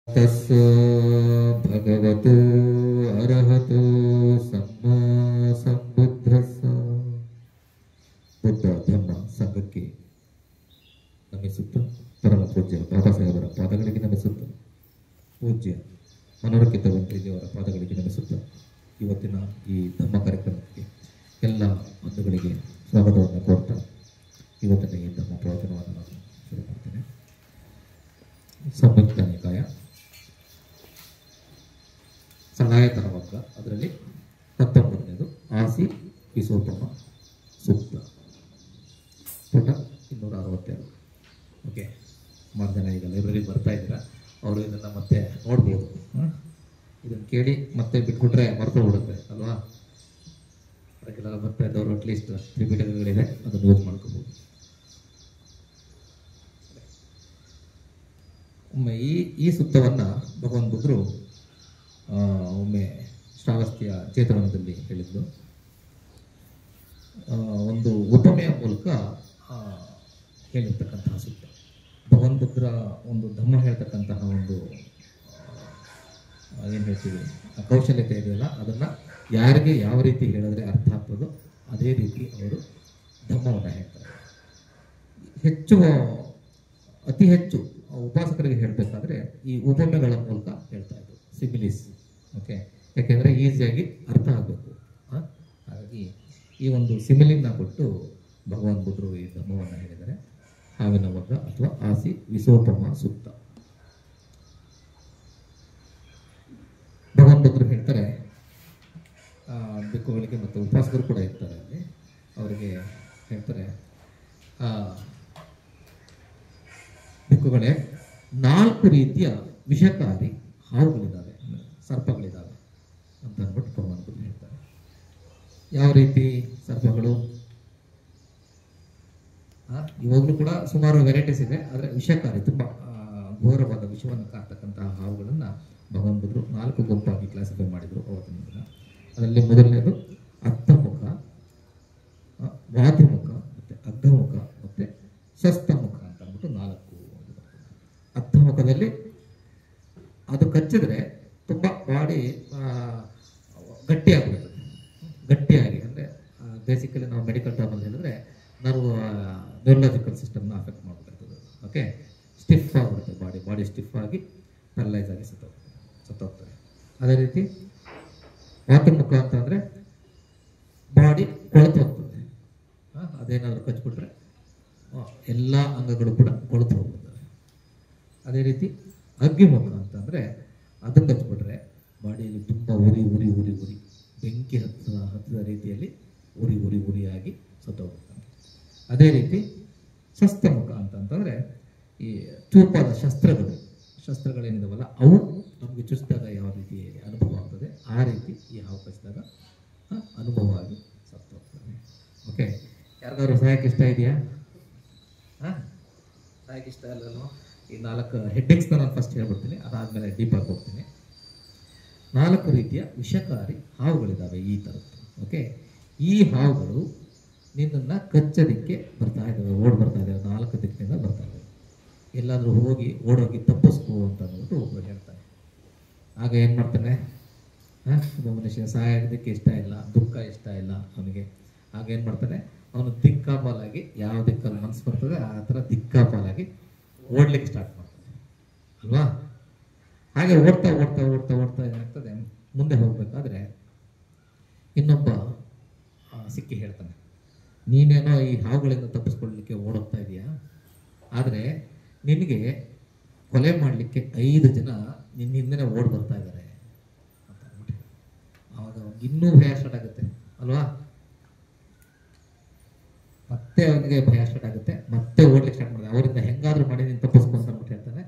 ತಸ್ಸೋ ಭಗವತೋ ಅರ್ಹತೋ ಸಮ್ಮಾ ಸಂಬುದ್ಧಸ್ಸ. ಬುದ್ಧ ಧರ್ಮ ಸಂಘಕ್ಕೆ ನಮಿಸುತ್ತ, ಪರಮ ಪೂಜ್ಯ ಬಾಬಾ ಸಾಹೇಬರ ಪಾದಗಳಿಗೆ ನಮಿಸುತ್ತ, ಪೂಜ್ಯ ಮನೋರಕಿತ ವೆಂಕಟೇಜಿಯವರ ಪಾದಗಳಿಗೆ ನಮಿಸುತ್ತ, ಇವತ್ತಿನ ಈ ಧರ್ಮ ಕಾರ್ಯಕ್ರಮಕ್ಕೆ ಎಲ್ಲ ಬಂಧುಗಳಿಗೆ ಸ್ವಾಗತವನ್ನು ಕೋರ್ತಾ ಇವತ್ತಿನ ಈ ಧರ್ಮ ಪ್ರವಚನವನ್ನು ನಾನು ಶುರು ಮಾಡ್ತೇನೆ. ಸಂಯುಕ್ತ ನಿಕಾಯ ಸಹಾಯತನ ವರ್ಗ, ಅದರಲ್ಲಿ 19ನೇದು ಆಸಿ ವಿಸೋಪಮ ಸೂಕ್ತ, ಪುಟ 262. ಓಕೆ, ಸುಮಾರು ಜನ ಈಗ ಲೈಬ್ರರಿ ಬರ್ತಾ ಇದ್ದೀರಾ, ಅವರು ಇದನ್ನು ಮತ್ತೆ ನೋಡ್ಬೋದು. ಇದನ್ನು ಕೇಳಿ ಮತ್ತೆ ಬಿಟ್ಬಿಟ್ರೆ ಮರೆತು ಬಿಡುತ್ತೆ ಅಲ್ವಾ? ಅದಕ್ಕೆಲ್ಲ ಬರ್ತಾ ಇದ್ದವರು ಅಟ್ಲೀಸ್ಟ್ ತ್ರಿಪಿಟಕಗಳಿದೆ, ಅದನ್ನು ಯೂಸ್ ಮಾಡ್ಕೋಬೋದು. ಒಮ್ಮೆ ಈ ಸೂಕ್ತವನ್ನು ಭಗವಾನ್ ಬುದ್ಧರು ಒಮ್ಮೆ ಶ್ರಾವಸ್ತಿಯ ಚೇತವನದಲ್ಲಿ ಹೇಳಿದ್ದು, ಒಂದು ಉಪಮೆಯ ಮೂಲಕ ಹೇಳಿರ್ತಕ್ಕಂತಹ ಸೂಕ್ತ. ಭಗವಾನ್ ಬುದ್ಧರ ಒಂದು ಧಮ್ಮ ಹೇಳ್ತಕ್ಕಂತಹ ಒಂದು ಏನು ಹೇಳ್ತೀವಿ ಕೌಶಲ್ಯತೆ ಇದೆಯಲ್ಲ, ಅದನ್ನು ಯಾರಿಗೆ ಯಾವ ರೀತಿ ಹೇಳಿದ್ರೆ ಅರ್ಥ ಆಗ್ತದೋ ಅದೇ ರೀತಿ ಅವರು ಧಮ್ಮವನ್ನು ಹೇಳ್ತಾರೆ. ಅತಿ ಹೆಚ್ಚು ಉಪಾಸಕರಿಗೆ ಹೇಳಬೇಕಾದ್ರೆ ಈ ಉಪಮೆಗಳ ಮೂಲಕ ಹೇಳ್ತಾ ಇದ್ರು, ಸಿಮಿಲಿಸ್. ಓಕೆ, ಯಾಕೆಂದರೆ ಈಸಿಯಾಗಿ ಅರ್ಥ ಆಗಬೇಕು. ಹಾಗಾಗಿ ಈ ಒಂದು ಸಿಮಿಲಿನ ಕೊಟ್ಟು ಭಗವಾನ್ ಬುದ್ಧರು ಈ ಧರ್ಮವನ್ನು ಹೇಳಿದ್ದಾರೆ. ಹಾವಿನ ವರ್ಗ ಅಥವಾ ಆಸಿ ವಿಸೋಪಮ ಸೂಕ್ತ. ಭಗವಾನ್ ಬುದ್ಧರು ಹೇಳ್ತಾರೆ, ಭಿಕ್ಕುಗಳಿಗೆ ಮತ್ತು ಉಪಾಸಕರು ಕೂಡ ಇರ್ತಾರೆ ಅಲ್ಲಿ, ಅವರಿಗೆ ಹೇಳ್ತಾರೆ, ಭಿಕ್ಕುಗಳೇ, 4 ರೀತಿಯ ವಿಷಕಾರಿ ಹಾವುಗಳಿದ್ದಾವೆ, ಸರ್ಪಗಳಿದ್ದಾವೆ ಅಂತ ಅಂದ್ಬಿಟ್ಟು ಭಗವಾನ್ ಬುದ್ಧ ಹೇಳ್ತಾರೆ. ಯಾವ ರೀತಿ ಸರ್ಪಗಳು? ಇವಾಗಲೂ ಕೂಡ ಸುಮಾರು ವೆರೈಟೀಸ್ ಇದೆ, ಆದರೆ ವಿಷಕಾರಿ ತುಂಬ ಘೋರವಾದ ವಿಷವನ್ನು ಕಾಡ್ತಕ್ಕಂತಹ ಹಾವುಗಳನ್ನು ಭಗವಾನ್ ಬುದ್ಧರು 4 ಗುಂಪಾಗಿ ಕ್ಲಾಸಿಫೈ ಮಾಡಿದರು ಅವತ್ತಿನ ದಿನ. ಅದರಲ್ಲಿ ಮೊದಲನೇದು ಅರ್ಥಮುಖ, ವಾದಿಮುಖ, ಮತ್ತು ಅಗ್ಧಮುಖ ಮತ್ತು ಸ್ವಸ್ಥಮುಖ ಅಂತ ಅಂದ್ಬಿಟ್ಟು 4. ಅರ್ಥಮುಖದಲ್ಲಿ ಅದು ಕಚ್ಚಿದ್ರೆ ತುಂಬ ಬಾಡಿ ಗಟ್ಟಿಯಾಗ್ಬಿಡ್ತದೆ. ಗಟ್ಟಿಯಾಗಿ ಅಂದರೆ ಬೇಸಿಕಲಿ ನಾವು ಮೆಡಿಕಲ್ ಟರ್ಮಲ್ಲಿ ಹೇಳಿದ್ರೆ ನ್ಯೂರಲಾಜಿಕಲ್ ಸಿಸ್ಟಮ್ನ ಅಫೆಕ್ಟ್ ಮಾಡ್ಬಿಡ್ತದೆ. ಓಕೆ, ಸ್ಟಿಫ್ ಆಗಿಬಿಡುತ್ತೆ, ಬಾಡಿ ಸ್ಟಿಫ್ ಆಗಿ ಪ್ಯಾರಲೈಸ್ ಆಗಿ ಸತ್ತೋಗ್ತದೆ. ಅದೇ ರೀತಿ ವಾತಮುಖ ಅಂತಂದರೆ ಬಾಡಿ ಕೊಳೆತು ಹೋಗ್ತದೆ. ಅದೇನಾದರೂ ಕಚ್ಬಿಟ್ರೆ ಎಲ್ಲ ಅಂಗಗಳು ಕೂಡ ಕೊಳೆತು ಹೋಗ್ತದೆ. ಅದೇ ರೀತಿ ಅಗ್ನಿಮುಖ ಅಂತಂದರೆ ಅದನ್ನು ಕಚ್ಬಿಟ್ರೆ ಬಾಡಿಯಲ್ಲಿ ತುಂಬ ಉರಿ ಬೆಂಕಿ ಹತ್ತದ ರೀತಿಯಲ್ಲಿ ಉರಿಯಾಗಿ ಸತ್ತೋಗ್ತಾನೆ. ಅದೇ ರೀತಿ ಶಸ್ತ್ರಮುಖ ಅಂತಂತಂದರೆ ಈ ಚೂಪಾದ ಶಸ್ತ್ರಗಳೇನಿದಾವಲ್ಲ ಅವು ನಮಗೆ ಚುಚ್ಚಿದಾಗ ಯಾವ ರೀತಿ ಅನುಭವ ಆಗ್ತದೆ ಆ ರೀತಿ ಈ ಹಾವು ಕಚ್ಚಿದಾಗ ಅನುಭವ ಆಗಿ ಸತ್ತೋಗ್ತದೆ. ಓಕೆ, ಯಾರಿಗಾದ್ರು ಸಹಾಯಕ್ಕೆ ಇಷ್ಟ ಇದೆಯಾ? ಸಹಾಯಕ್ಕೆ ಇಷ್ಟ ಅಲ್ಲಲ್ವ? ಈ 4 ಹೆಡ್ಡಿಂಗ್ಸ್ನ ನಾನು ಫಸ್ಟ್ ಹೇಳ್ಬಿಡ್ತೀನಿ, ಅದಾದಮೇಲೆ ಡೀಪಾಗಿ ಹೋಗ್ತೀನಿ. 4 ರೀತಿಯ ವಿಷಕಾರಿ ಹಾವುಗಳಿದ್ದಾವೆ ಈ ಥರದ್ದು. ಓಕೆ, ಈ ಹಾವುಗಳು ನಿನ್ನನ್ನು ಕಚ್ಚೋದಕ್ಕೆ ಬರ್ತಾ ಇದ್ದಾವೆ, ಬರ್ತಾ ಇದ್ದಾವೆ, 4 ದಿಕ್ಕಿನಿಂದ ಬರ್ತಾ ಇದ್ದಾವೆ. ಎಲ್ಲಾದರೂ ಓಡೋಗಿ ತಪ್ಪಿಸ್ಕೋ ಅಂತ ಅಂದ್ಬಿಟ್ಟು ಒಬ್ಬರು ಹೇಳ್ತಾನೆ. ಆಗ ಏನು ಮಾಡ್ತಾನೆ, ಒಬ್ಬ ಮನುಷ್ಯ ಸಾಯೋದಕ್ಕೆ ಇಷ್ಟ ಇಲ್ಲ, ದುಃಖ ಇಷ್ಟ ಇಲ್ಲ ಅವನಿಗೆ. ಆಗ ಏನು ಮಾಡ್ತಾನೆ, ಅವನು ದಿಕ್ಕಾಪಾಲಾಗಿ ಯಾವ ದಿಕ್ಕಲ್ಲಿ ಮನಸ್ಸು ಬರ್ತದೆ ಆ ಥರ ದಿಕ್ಕಾಪಾಲಾಗಿ ಓಡ್ಲಿಕ್ಕೆ ಸ್ಟಾರ್ಟ್ ಮಾಡ್ತಾನೆ ಅಲ್ವಾ? ಹಾಗೆ ಓಡ್ತಾ ಏನಾಗ್ತದೆ, ಮುಂದೆ ಹೋಗ್ಬೇಕಾದ್ರೆ ಇನ್ನೊಬ್ಬ ಸಿಕ್ಕಿ ಹೇಳ್ತಾನೆ, ನೀನೇನೋ ಈ ಹಾವುಗಳಿಂದ ತಪ್ಪಿಸ್ಕೊಳ್ಳಲಿಕ್ಕೆ ಓಡೋಗ್ತಾ ಇದೆಯಾ, ಆದರೆ ನಿನಗೆ ಕೊಲೆ ಮಾಡಲಿಕ್ಕೆ 5 ಜನ ನಿನ್ನ ಹಿಂದೆನೇ ಓಡ್ ಬರ್ತಾ ಇದ್ದಾರೆ ಅಂತ ಅಂದ್ಬಿಟ್ಟು. ಆವಾಗ ಇನ್ನೂ ಭಯ ಸ್ಟಾರ್ಟ್ ಆಗುತ್ತೆ ಅಲ್ವಾ? ಮತ್ತೆ ಅವನಿಗೆ ಭಯ ಸ್ಟಾರ್ಟ್ ಆಗುತ್ತೆ, ಮತ್ತೆ ಓಡ್ಲಿಕ್ಕೆ ಸ್ಟಾರ್ಟ್ ಮಾಡಿದೆ. ಅವರಿಂದ ಹೆಂಗಾದ್ರೂ ಮಾಡಿ ನೀನು ತಪ್ಪಿಸ್ಕೊ ಅಂತ ಅಂದ್ಬಿಟ್ಟು ಹೇಳ್ತಾನೆ.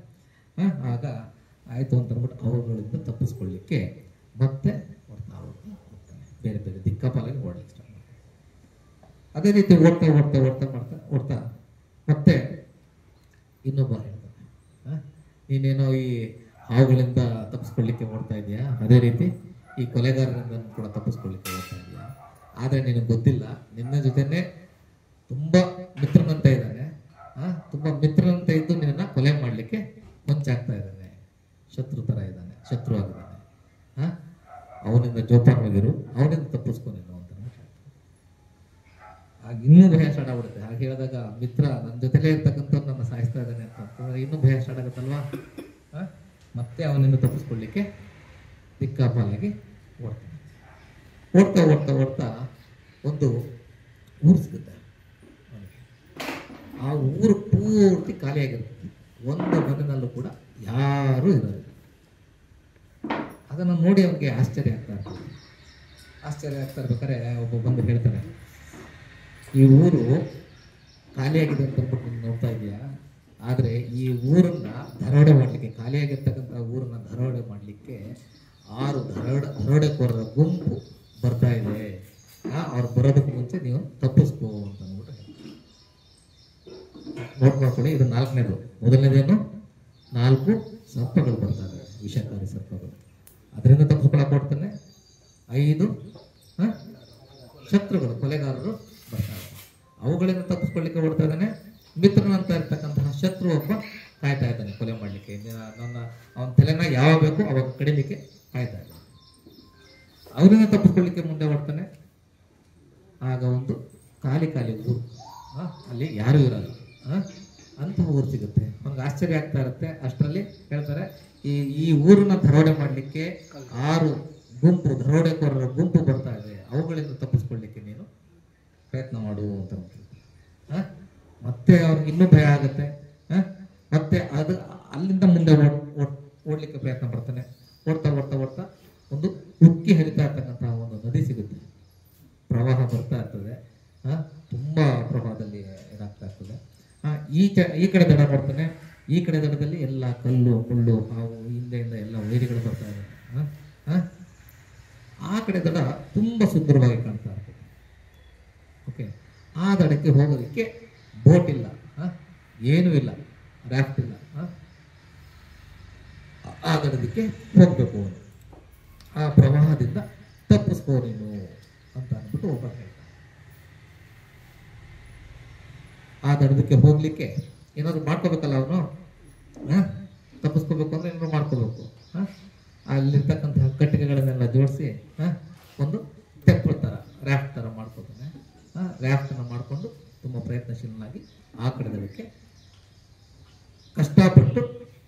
ಆಗ ಆಯಿತು ಅಂತ ಅಂದ್ಬಿಟ್ಟು ಅವರುಗಳಿಂದ ತಪ್ಪಿಸ್ಕೊಳ್ಳಿಕ್ಕೆ ಮತ್ತೆ ಹೋಗ್ತಾನೆ, ಬೇರೆ ದಿಕ್ಕಾಪಾಲಾಗಿ ಓಡ್ಲಿಕ್ಕೆ ಸ್ಟಾರ್ಟ್ ಮಾಡ್ತಾನೆ. ಅದೇ ರೀತಿ ಓಡ್ತಾ ಮತ್ತೆ ಇನ್ನೊಬ್ಬ ಹೇಳ್ತಾನೆ, ನೀನೇನೋ ಈ ಹಾವುಗಳಿಂದ ತಪ್ಪಿಸ್ಕೊಳ್ಳಿಕ್ಕೆ ಓಡ್ತಾ ಇದೆಯಾ, ಅದೇ ರೀತಿ ಈ ಕೊಲೆಗಾರರಿಂದ ಕೂಡ ತಪ್ಪಿಸ್ಕೊಳ್ಳಿಕ್ಕೆ ಓಡ್ತಾ ಇದೆಯಾ, ಆದರೆ ನಿನಗೆ ಗೊತ್ತಿಲ್ಲ ನಿನ್ನ ಜೊತೆನೆ ತುಂಬ ಮಿತ್ರನಂತ ಇದ್ದಾನೆ, ತುಂಬ ಮಿತ್ರನಂತ ಇದ್ದು ನಿನ್ನ ಕೊಲೆ ಮಾಡಲಿಕ್ಕೆ ಮುಂಚಾಗ್ತಾ ಇದ್ದಾನೆ. ಶತ್ರು ಥರ ಇದ್ದಾನೆ, ಶತ್ರು ಆಗಿದ್ದಾನೆ. ಅವನಿಂದ ಜೋಪಾನವಾಗಿರು, ಅವನಿಂದ ತಪ್ಪಿಸ್ಕೊ ನೀನು ಅಂತ ಆಗ ಇನ್ನೂ ಭಯ ಸ್ಟಾರ್ಟ್ ಆಗ್ಬಿಡುತ್ತೆ. ಹಾಗೆ ಹೇಳಿದಾಗ ಮಿತ್ರ ನನ್ನ ಜೊತೆಲೇ ಇರ್ತಕ್ಕಂಥ ನನ್ನ ಸಾಯಿಸ್ತಾ ಇದ್ದಾನೆ ಅಂತಂದ್ರೆ ಇನ್ನೂ ಭಯ ಸ್ಟಾರ್ಟ್ ಆಗುತ್ತಲ್ವಾ. ಮತ್ತೆ ಅವನಿಂದ ತಪ್ಪಿಸ್ಕೊಳ್ಳಿಕ್ಕೆ ದಿಕ್ಕಾಪಾಲಾಗಿ ಓಡ್ತಾನೆ. ಓಡ್ತಾ ಓಡ್ತಾ ಓಡ್ತಾ ಒಂದು ಊರು ಸಿಗುತ್ತೆ ಅವನಿಗೆ. ಆ ಊರು ಪೂರ್ತಿ ಖಾಲಿಯಾಗಿರುತ್ತೆ, ಒಂದು ಮನೆಯಲ್ಲೂ ಕೂಡ ಯಾರೂ ಇರೋದಿಲ್ಲ. ಅದನ್ನು ನೋಡಿ ಅವನಿಗೆ ಆಶ್ಚರ್ಯ ಆಗ್ತಾ ಇರ್ಬೇಕಾದ್ರೆ ಒಬ್ಬ ಬಂದು ಹೇಳ್ತಾನೆ, ಈ ಊರು ಖಾಲಿಯಾಗಿದೆ ಅಂತ ಅಂದ್ಬಿಟ್ಟು ನೀನು ನೋಡ್ತಾ ಇದೆಯಾ, ಆದರೆ ಈ ಊರನ್ನ ದರೋಡೆ ಮಾಡಲಿಕ್ಕೆ, ಖಾಲಿಯಾಗಿರ್ತಕ್ಕಂಥ ಊರನ್ನ ದರೋಡೆ ಮಾಡಲಿಕ್ಕೆ 6 ದರೋಡೆಕೋರರ ಗುಂಪು ಬರ್ತಾ ಇದೆ. ಅವ್ರು ಬರೋದಕ್ಕೆ ಮುಂಚೆ ನೀವು ತಪ್ಪಿಸ್ಕೋ ಅಂತ ಅಂದ್ಬಿಟ್ಟು ನೋಟ್ ಮಾಡ್ಕೊಳ್ಳಿ. ಇದು 4ನೇದು. ಮೊದಲನೇದೇನು, 4 ಸರ್ಪಗಳು ಬರ್ತವೆ, ವಿಷಕಾರಿ ಸರ್ಪಗಳು. ಅದರಿಂದ ತಪ್ಪಿಸ್ಕೊಳಕ್ ಕೊಡ್ತಾನೆ. 5 ಶತ್ರುಗಳು, ಕೊಲೆಗಾರರು ಬರ್ತಾರೆ, ಅವುಗಳಿಂದ ತಪ್ಪಿಸ್ಕೊಳ್ಳಿಕ್ಕೆ ಓಡ್ತಾ ಇದ್ದಾನೆ. ಮಿತ್ರನಂತ ಇರ್ತಕ್ಕಂತಹ ಶತ್ರು ಒಬ್ಬ ಕಾಯ್ತಾ ಇದ್ದಾನೆ ಕೊಲೆ ಮಾಡಲಿಕ್ಕೆ. ಅವನ ತಲೆನ ಯಾವಾಗ ಬೇಕು ಅವಾಗ ಕಡಿಲಿಕ್ಕೆ ಕಾಯ್ತಾ ಇದ್ದಾನೆ. ಅವರಿಂದ ತಪ್ಪಿಸ್ಕೊಳ್ಳಿಕ್ಕೆ ಮುಂದೆ ಓಡ್ತಾನೆ. ಆಗ ಒಂದು ಖಾಲಿ ಊರು, ಅಲ್ಲಿ ಯಾರು ಇರಲ್ಲ ಅಂತಹ ಊರು ಸಿಗುತ್ತೆ. ಅವ್ನಿಗೆ ಆಶ್ಚರ್ಯ ಆಗ್ತಾ ಇರುತ್ತೆ. ಅಷ್ಟರಲ್ಲಿ ಹೇಳ್ತಾರೆ, ಈ ಊರನ್ನ ದರೋಡೆ ಮಾಡಲಿಕ್ಕೆ 6 ಗುಂಪು, ದರೋಡೆಕೋರರ ಗುಂಪು ಬರ್ತಾ ಇದೆ, ಅವುಗಳಿಂದ ತಪ್ಪಿಸ್ಕೊಳ್ಳಿಕ್ಕೆ ನೀನು ಪ್ರಯತ್ನ ಮಾಡು ಅಂತ. ಮತ್ತೆ ಅವ್ರಿಗೆ ಇನ್ನೂ ಭಯ ಆಗುತ್ತೆ. ಮತ್ತೆ ಅಲ್ಲಿಂದ ಮುಂದೆ ಓಡ್ಲಿಕ್ಕೆ ಪ್ರಯತ್ನ ಪಡ್ತಾನೆ. ಓಡ್ತಾ ಓಡ್ತಾ ಓಡ್ತಾ ಒಂದು ಉಕ್ಕಿ ಹರಿತಾ ಇರ್ತಕ್ಕಂತಹ ಒಂದು ನದಿ ಸಿಗುತ್ತೆ. ಪ್ರವಾಹ ಬರ್ತಾ ಇರ್ತದೆ, ತುಂಬಾ ಪ್ರವಾಹದಲ್ಲಿ ಇದಾಗ್ತಾ ಇರ್ತದೆ. ಈ ಕಡೆ ದಡ ನೋಡ್ತಾನೆ. ಈ ಕಡೆ ದಡದಲ್ಲಿ ಎಲ್ಲ ಕಲ್ಲು ಮುಳ್ಳು ಹಾವು ಹಿಂದೆಯಿಂದ ಎಲ್ಲ ವೈರಿಗಳು ಬರ್ತಾ ಇದ್ದಾರೆ. ಆ ಕಡೆ ದಡ ತುಂಬಾ ಸುಂದರವಾಗಿ ಕಾಣ್ತಾ ಇರ್ತದೆ. ಓಕೆ, ಆ ದಡಕ್ಕೆ ಹೋಗೋದಕ್ಕೆ ಬೋಟ್ ಇಲ್ಲ, ಏನೂ ಇಲ್ಲ, ರಾಫ್ಟ್ ಇಲ್ಲ. ಆ ದಡದಕ್ಕೆ ಹೋಗ್ಬೇಕು, ಆ ಪ್ರವಾಹದಿಂದ ತಪ್ಪಿಸ್ಕೋ ನೀನು ಅಂತ ಅಂದ್ಬಿಟ್ಟು ಒಬ್ಬ ಹೇಳ್ತಾನೆ. ಆ ದಡದಕ್ಕೆ ಹೋಗ್ಲಿಕ್ಕೆ ಏನಾದ್ರು ಮಾಡ್ಕೋಬೇಕಲ್ಲ ಅವನು. ತಪ್ಪಿಸ್ಕೋಬೇಕು ಅಂದ್ರೆ ಏನಾದ್ರು ಮಾಡ್ಕೋಬೇಕು. ಅಲ್ಲಿರ್ತಕ್ಕಂತಹ ಕಟ್ಟಿಗೆಗಳನ್ನೆಲ್ಲ ಜೋಡಿಸಿ ಒಂದು ತೆಪ್ಪಳ ತರ, ರಾಫ್ಟ್ ತರ ಮಾಡ್ಕೋತಾನೆ. ರಾಫ್ಟ್ ಅನ್ನ ಮಾಡ್ಕೊಂಡು ತುಂಬಾ ಪ್ರಯತ್ನಶೀಲನಾಗಿ ಆ ಕಡೆ ದಡಕ್ಕೆ ಕಷ್ಟಪಟ್ಟು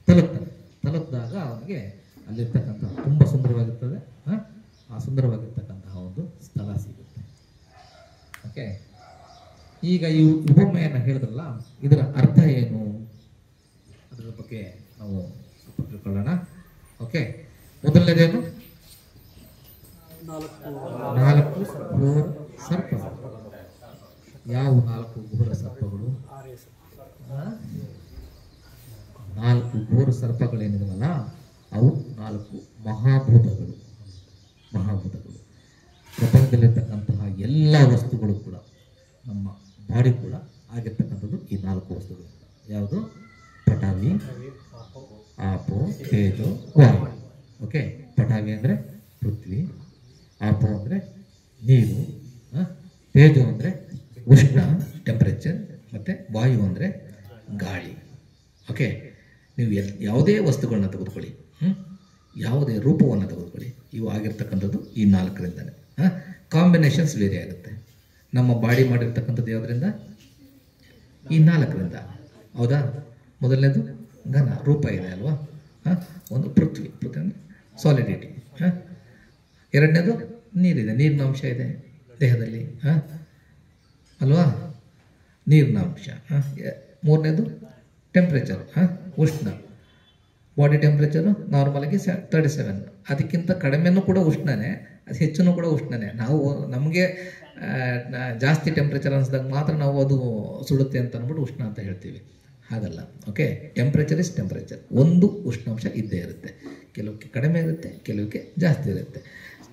ತಲುಪಿದಾಗ ಅವನಿಗೆ ಅಲ್ಲಿರ್ತಕ್ಕಂತಹ ತುಂಬಾ ಸುಂದರವಾಗಿರ್ತದೆ, ಆ ಸುಂದರವಾಗಿರ್ತಕ್ಕಂತಹ ಒಂದು ಸ್ಥಳ ಸಿಗುತ್ತೆ. ಓಕೆ, ಈಗ ಈ ಉಪಮೆಯನ್ನು ಹೇಳಿದ್ರಲ್ಲ, ಇದರ ಅರ್ಥ ಏನು ಅದರ ಬಗ್ಗೆ ನಾವು ತಿಳ್ಕೊಳ್ಳೋಣ. ಓಕೆ, ಮೊದಲನೇದೇನು, 4 ಘೋರ ಸರ್ಪಗಳು. ಯಾವ 4 ಘೋರ ಸರ್ಪಗಳು? 4 ಘೋರ ಸರ್ಪಗಳೇನಿದವಲ್ಲ ಅವು 4 ಮಹಾಭೂತಗಳು. ಪ್ರಪಂಚದಲ್ಲಿರ್ತಕ್ಕಂತಹ ಎಲ್ಲ ವಸ್ತುಗಳು ಕೂಡ, ನಮ್ಮ ಬಾಡಿ ಕೂಡ ಆಗಿರ್ತಕ್ಕಂಥದ್ದು ಈ 4 ವಸ್ತುಗಳು. ಯಾವುದು? ಪಟಾವಿ, ಆಪೋ, ತೇಜೋ, ವಾಯು. ಓಕೆ, ಪಟಾವಿ ಅಂದರೆ ಪೃಥ್ವಿ, ಆಪೋ ಅಂದರೆ ನೀರು, ತೇಜೋ ಅಂದರೆ ಉಷ್ಣ ಟೆಂಪರೇಚರ್, ಮತ್ತು ವಾಯು ಅಂದರೆ ಗಾಳಿ. ಓಕೆ, ನೀವು ಯಾವುದೇ ವಸ್ತುಗಳನ್ನ ತೆಗೆದುಕೊಳ್ಳಿ, ಯಾವುದೇ ರೂಪವನ್ನು ತೆಗೆದುಕೊಳ್ಳಿ, ಇವು ಆಗಿರ್ತಕ್ಕಂಥದ್ದು ಈ 4ರಿಂದನೇ. ಕಾಂಬಿನೇಷನ್ಸ್ ಬೇರೆ ಆಗುತ್ತೆ. ನಮ್ಮ ಬಾಡಿ ಮಾಡಿರ್ತಕ್ಕಂಥದ್ದು ಯಾವುದರಿಂದ? ಈ 4ರಿಂದ. ಹೌದಾ? ಮೊದಲನೇದು ಘನ ರೂಪ ಇದೆ ಅಲ್ವಾ, ಒಂದು ಪೃಥ್ವಿ ಅಂದರೆ ಸಾಲಿಡಿಟಿ. ಎರಡನೇದು ನೀರಿದೆ, ನೀರಿನ ಅಂಶ ಇದೆ ದೇಹದಲ್ಲಿ ಅಲ್ವಾ, ನೀರಿನ ಅಂಶ. ಮೂರನೇದು ಟೆಂಪ್ರೇಚರ್, ಉಷ್ಣ. ಬಾಡಿ ಟೆಂಪ್ರೇಚರು ನಾರ್ಮಲ್ ಆಗಿ 37. ಅದಕ್ಕಿಂತ ಕಡಿಮೆನೂ ಕೂಡ ಉಷ್ಣನೇ, ಅದು ಹೆಚ್ಚು ಕೂಡ ಉಷ್ಣನೇ. ನಾವು ನಮಗೆ ಜಾಸ್ತಿ ಟೆಂಪ್ರೇಚರ್ ಅನಿಸಿದಾಗ ಮಾತ್ರ ನಾವು ಅದು ಸುಡುತ್ತೆ ಅಂತ ಅಂದ್ಬಿಟ್ಟು ಉಷ್ಣ ಅಂತ ಹೇಳ್ತೀವಿ. ಹಾಗಲ್ಲ. Okay, temperature is temperature. ಒಂದು ಉಷ್ಣಾಂಶ ಇದ್ದೇ ಇರುತ್ತೆ, ಕೆಲವಕ್ಕೆ ಕಡಿಮೆ ಇರುತ್ತೆ, ಕೆಲವಕ್ಕೆ ಜಾಸ್ತಿ ಇರುತ್ತೆ.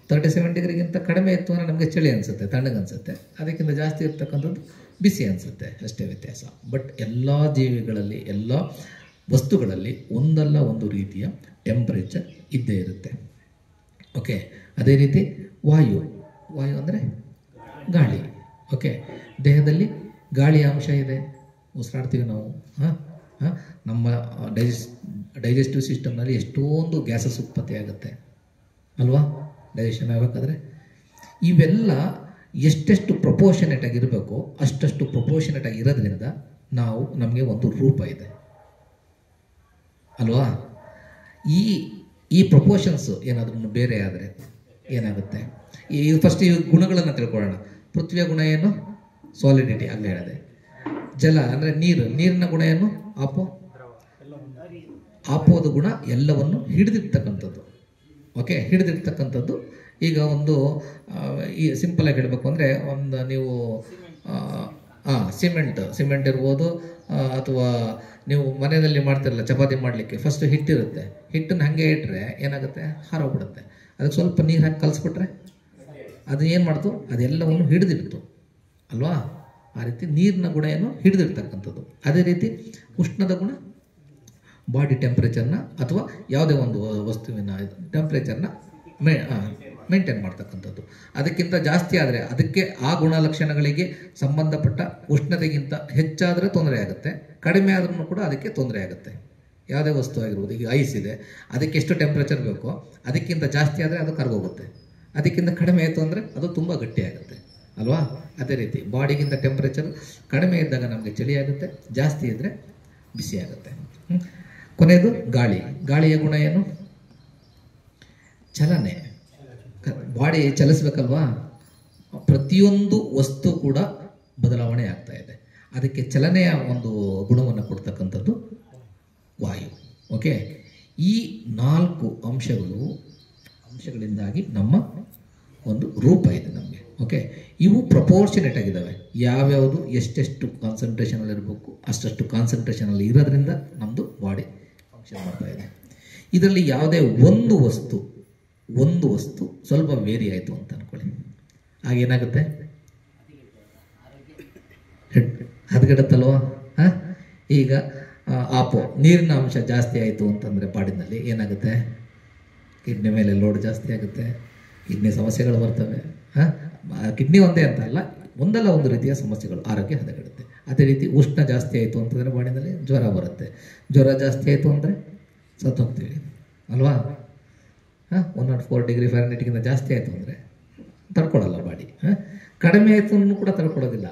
37 ಡಿಗ್ರಿಗಿಂತ ಕಡಿಮೆ ಇತ್ತು ಅಂದರೆ ನಮಗೆ ಚಳಿ ಅನಿಸುತ್ತೆ, ತಣ್ಣಗೆ ಅನಿಸುತ್ತೆ. ಅದಕ್ಕಿಂತ ಜಾಸ್ತಿ ಇರ್ತಕ್ಕಂಥದ್ದು ಬಿಸಿ ಅನಿಸುತ್ತೆ, ಅಷ್ಟೇ ವ್ಯತ್ಯಾಸ. ಬಟ್ ಎಲ್ಲ ಜೀವಿಗಳಲ್ಲಿ, ಎಲ್ಲ ವಸ್ತುಗಳಲ್ಲಿ ಒಂದಲ್ಲ ಒಂದು ರೀತಿಯ ಟೆಂಪ್ರೇಚರ್ ಇದ್ದೇ ಇರುತ್ತೆ. ಓಕೆ, ಅದೇ ರೀತಿ ವಾಯು ಅಂದರೆ ಗಾಳಿ. ಓಕೆ, ದೇಹದಲ್ಲಿ ಗಾಳಿಯ ಅಂಶ ಇದೆ, ಉಸಿರಾಡ್ತೀವಿ ನಾವು. ನಮ್ಮ ಡೈಜೆಸ್ಟಿವ್ ಸಿಸ್ಟಮ್ನಲ್ಲಿ ಎಷ್ಟೊಂದು ಗ್ಯಾಸಸ್ ಉತ್ಪತ್ತಿ ಆಗುತ್ತೆ ಅಲ್ವಾ, ಡೈಜೆಷನ್ ಆಗಬೇಕಾದ್ರೆ. ಇವೆಲ್ಲ ಎಷ್ಟೆಷ್ಟು ಪ್ರಪೋರ್ಷನೇಟ್ ಆಗಿರಬೇಕು ಅಷ್ಟಷ್ಟು ಪ್ರಪೋರ್ಷನೇಟ್ ಆಗಿ ಇರೋದ್ರಿಂದ ನಮಗೆ ಒಂದು ರೂಪ ಇದೆ ಅಲ್ವಾ. ಈ ಪ್ರಪೋರ್ಷನ್ಸ್ ಏನಾದ್ರೂ ಬೇರೆ ಆದರೆ ಏನಾಗುತ್ತೆ? ಫಸ್ಟ್ ಈ ಗುಣಗಳನ್ನು ತಿಳ್ಕೊಳ್ಳೋಣ. ಪೃಥ್ವಿಯ ಗುಣ ಏನು? ಸಾಲಿಡಿಟಿ, ಆಗಲೇ ಹೇಳಿದೆ. ಜಲ ಅಂದರೆ ನೀರಿನ ಗುಣ ಏನು? ಆಪೋದ ಗುಣ ಎಲ್ಲವನ್ನು ಹಿಡಿದಿರ್ತಕ್ಕಂಥದ್ದು. ಓಕೆ, ಹಿಡಿದಿರ್ತಕ್ಕಂಥದ್ದು. ಈಗ ಒಂದು ಈ ಸಿಂಪಲ್ ಆಗಿ ಹೇಳಬೇಕು ಅಂದರೆ, ಒಂದು ನೀವು ಸಿಮೆಂಟ್ ಇರ್ಬೋದು, ಅಥವಾ ನೀವು ಮನೆಯಲ್ಲಿ ಮಾಡ್ತಿರಲ್ಲ ಚಪಾತಿ ಮಾಡಲಿಕ್ಕೆ, ಫಸ್ಟ್ ಹಿಟ್ಟಿರುತ್ತೆ. ಹಿಟ್ಟನ್ನು ಹಾಗೆ ಇಟ್ಟರೆ ಏನಾಗುತ್ತೆ? ಹಾರೋಗ್ಬಿಡುತ್ತೆ. ಅದಕ್ಕೆ ಸ್ವಲ್ಪ ನೀರು ಹಾಕಿ ಕಲಿಸ್ಬಿಟ್ರೆ ಅದು ಏನು ಮಾಡ್ತು? ಅದೆಲ್ಲವನ್ನು ಹಿಡಿದಿಡ್ತು ಅಲ್ವಾ. ಆ ರೀತಿ ನೀರಿನ ಗುಣ ಏನು? ಹಿಡಿದಿರ್ತಕ್ಕಂಥದ್ದು. ಅದೇ ರೀತಿ ಉಷ್ಣದ ಗುಣ ಬಾಡಿ ಟೆಂಪ್ರೇಚರ್ನ ಅಥವಾ ಯಾವುದೇ ಒಂದು ವಸ್ತುವಿನ ಟೆಂಪ್ರೇಚರ್ನ ಮೇಂಟೈನ್ ಮಾಡ್ತಕ್ಕಂಥದ್ದು. ಅದಕ್ಕಿಂತ ಜಾಸ್ತಿ ಆದರೆ ಅದಕ್ಕೆ ಆ ಗುಣಲಕ್ಷಣಗಳಿಗೆ ಸಂಬಂಧಪಟ್ಟ ಉಷ್ಣತೆಗಿಂತ ಹೆಚ್ಚಾದರೆ ತೊಂದರೆ ಆಗುತ್ತೆ, ಕಡಿಮೆ ಆದ್ರೂ ಕೂಡ ಅದಕ್ಕೆ ತೊಂದರೆ ಆಗುತ್ತೆ. ಯಾವುದೇ ವಸ್ತು ಆಗಿರ್ಬೋದು, ಈಗ ಐಸ್ ಇದೆ, ಅದಕ್ಕೆ ಎಷ್ಟು ಟೆಂಪ್ರೇಚರ್ ಬೇಕೋ ಅದಕ್ಕಿಂತ ಜಾಸ್ತಿ ಆದರೆ ಅದು ಕರಗೋಗುತ್ತೆ, ಅದಕ್ಕಿಂತ ಕಡಿಮೆ ಆಯಿತು ಅಂದರೆ ಅದು ತುಂಬ ಗಟ್ಟಿಯಾಗುತ್ತೆ ಅಲ್ವಾ. ಅದೇ ರೀತಿ ಬಾಡಿಗಿಂತ ಟೆಂಪ್ರೇಚರ್ ಕಡಿಮೆ ಇದ್ದಾಗ ನಮಗೆ ಚಳಿ ಆಗುತ್ತೆ, ಜಾಸ್ತಿ ಇದ್ದರೆ ಬಿಸಿ ಆಗುತ್ತೆ. ಕೊನೆಯದು ಗಾಳಿಯ ಗುಣ ಏನು? ಚಲನೆ. ಬಾಡಿ ಚಲಿಸ್ಬೇಕಲ್ವಾ. ಪ್ರತಿಯೊಂದು ವಸ್ತು ಕೂಡ ಬದಲಾವಣೆ ಆಗ್ತಾ ಇದೆ, ಅದಕ್ಕೆ ಚಲನೆಯ ಒಂದು ಗುಣವನ್ನು ಕೊಡ್ತಕ್ಕಂಥದ್ದು ವಾಯು. ಓಕೆ, ಈ 4 ಅಂಶಗಳಿಂದಾಗಿ ನಮ್ಮ ಒಂದು ರೂಪ ಇದೆ ನಮಗೆ. ಓಕೆ, ಇವು ಪ್ರಪೋರ್ಷನೇಟ್ ಆಗಿದ್ದಾವೆ. ಯಾವ್ಯಾವುದು ಎಷ್ಟೆಷ್ಟು ಕಾನ್ಸಂಟ್ರೇಷನಲ್ಲಿ ಇರಬೇಕು ಅಷ್ಟಷ್ಟು ಕಾನ್ಸಂಟ್ರೇಷನಲ್ಲಿ ಇರೋದ್ರಿಂದ ನಮ್ಮದು ಬಾಡಿ ಫಂಕ್ಷನ್ ಮಾಡ್ತಾ ಇದೆ. ಇದರಲ್ಲಿ ಯಾವುದೇ ಒಂದು ವಸ್ತು ಸ್ವಲ್ಪ ವೇರಿ ಆಯಿತು ಅಂತ ಅಂದ್ಕೊಳ್ಳಿ, ಆಗೇನಾಗುತ್ತೆ? ಹದಗೆಡುತ್ತಲ್ವಾ. ಈಗ ನೀರಿನ ಅಂಶ ಜಾಸ್ತಿ ಆಯಿತು ಅಂತಂದರೆ ಬಾಡಿನಲ್ಲಿ ಏನಾಗುತ್ತೆ? ಕಿಡ್ನಿ ಮೇಲೆ ಲೋಡ್ ಜಾಸ್ತಿ ಆಗುತ್ತೆ, ಕಿಡ್ನಿ ಸಮಸ್ಯೆಗಳು ಬರ್ತವೆ. ಕಿಡ್ನಿ ಒಂದೇ ಅಂತ ಅಲ್ಲ, ಒಂದಲ್ಲ ಒಂದು ರೀತಿಯ ಸಮಸ್ಯೆಗಳು, ಆರೋಗ್ಯ ಹದಗೆಡುತ್ತೆ. ಅದೇ ರೀತಿ ಉಷ್ಣ ಜಾಸ್ತಿ ಆಯಿತು ಅಂತಂದರೆ ಬಾಡಿನಲ್ಲಿ ಜ್ವರ ಬರುತ್ತೆ, ಜ್ವರ ಜಾಸ್ತಿ ಆಯಿತು ಅಂದರೆ ಸತ್ತೋಗ್ತೀವಿ ಅಲ್ವಾ. 104 ಡಿಗ್ರಿ ಫ್ಯಾರನ್ಹೀಟ್ಗಿಂತ ಜಾಸ್ತಿ ಆಯಿತು ಅಂದರೆ ತಡ್ಕೊಳ್ಳಲ್ಲ ಬಾಡಿ. ಕಡಿಮೆ ಆಯಿತು ಅನ್ನೂ ಕೂಡ ತಡ್ಕೊಳ್ಳೋದಿಲ್ಲ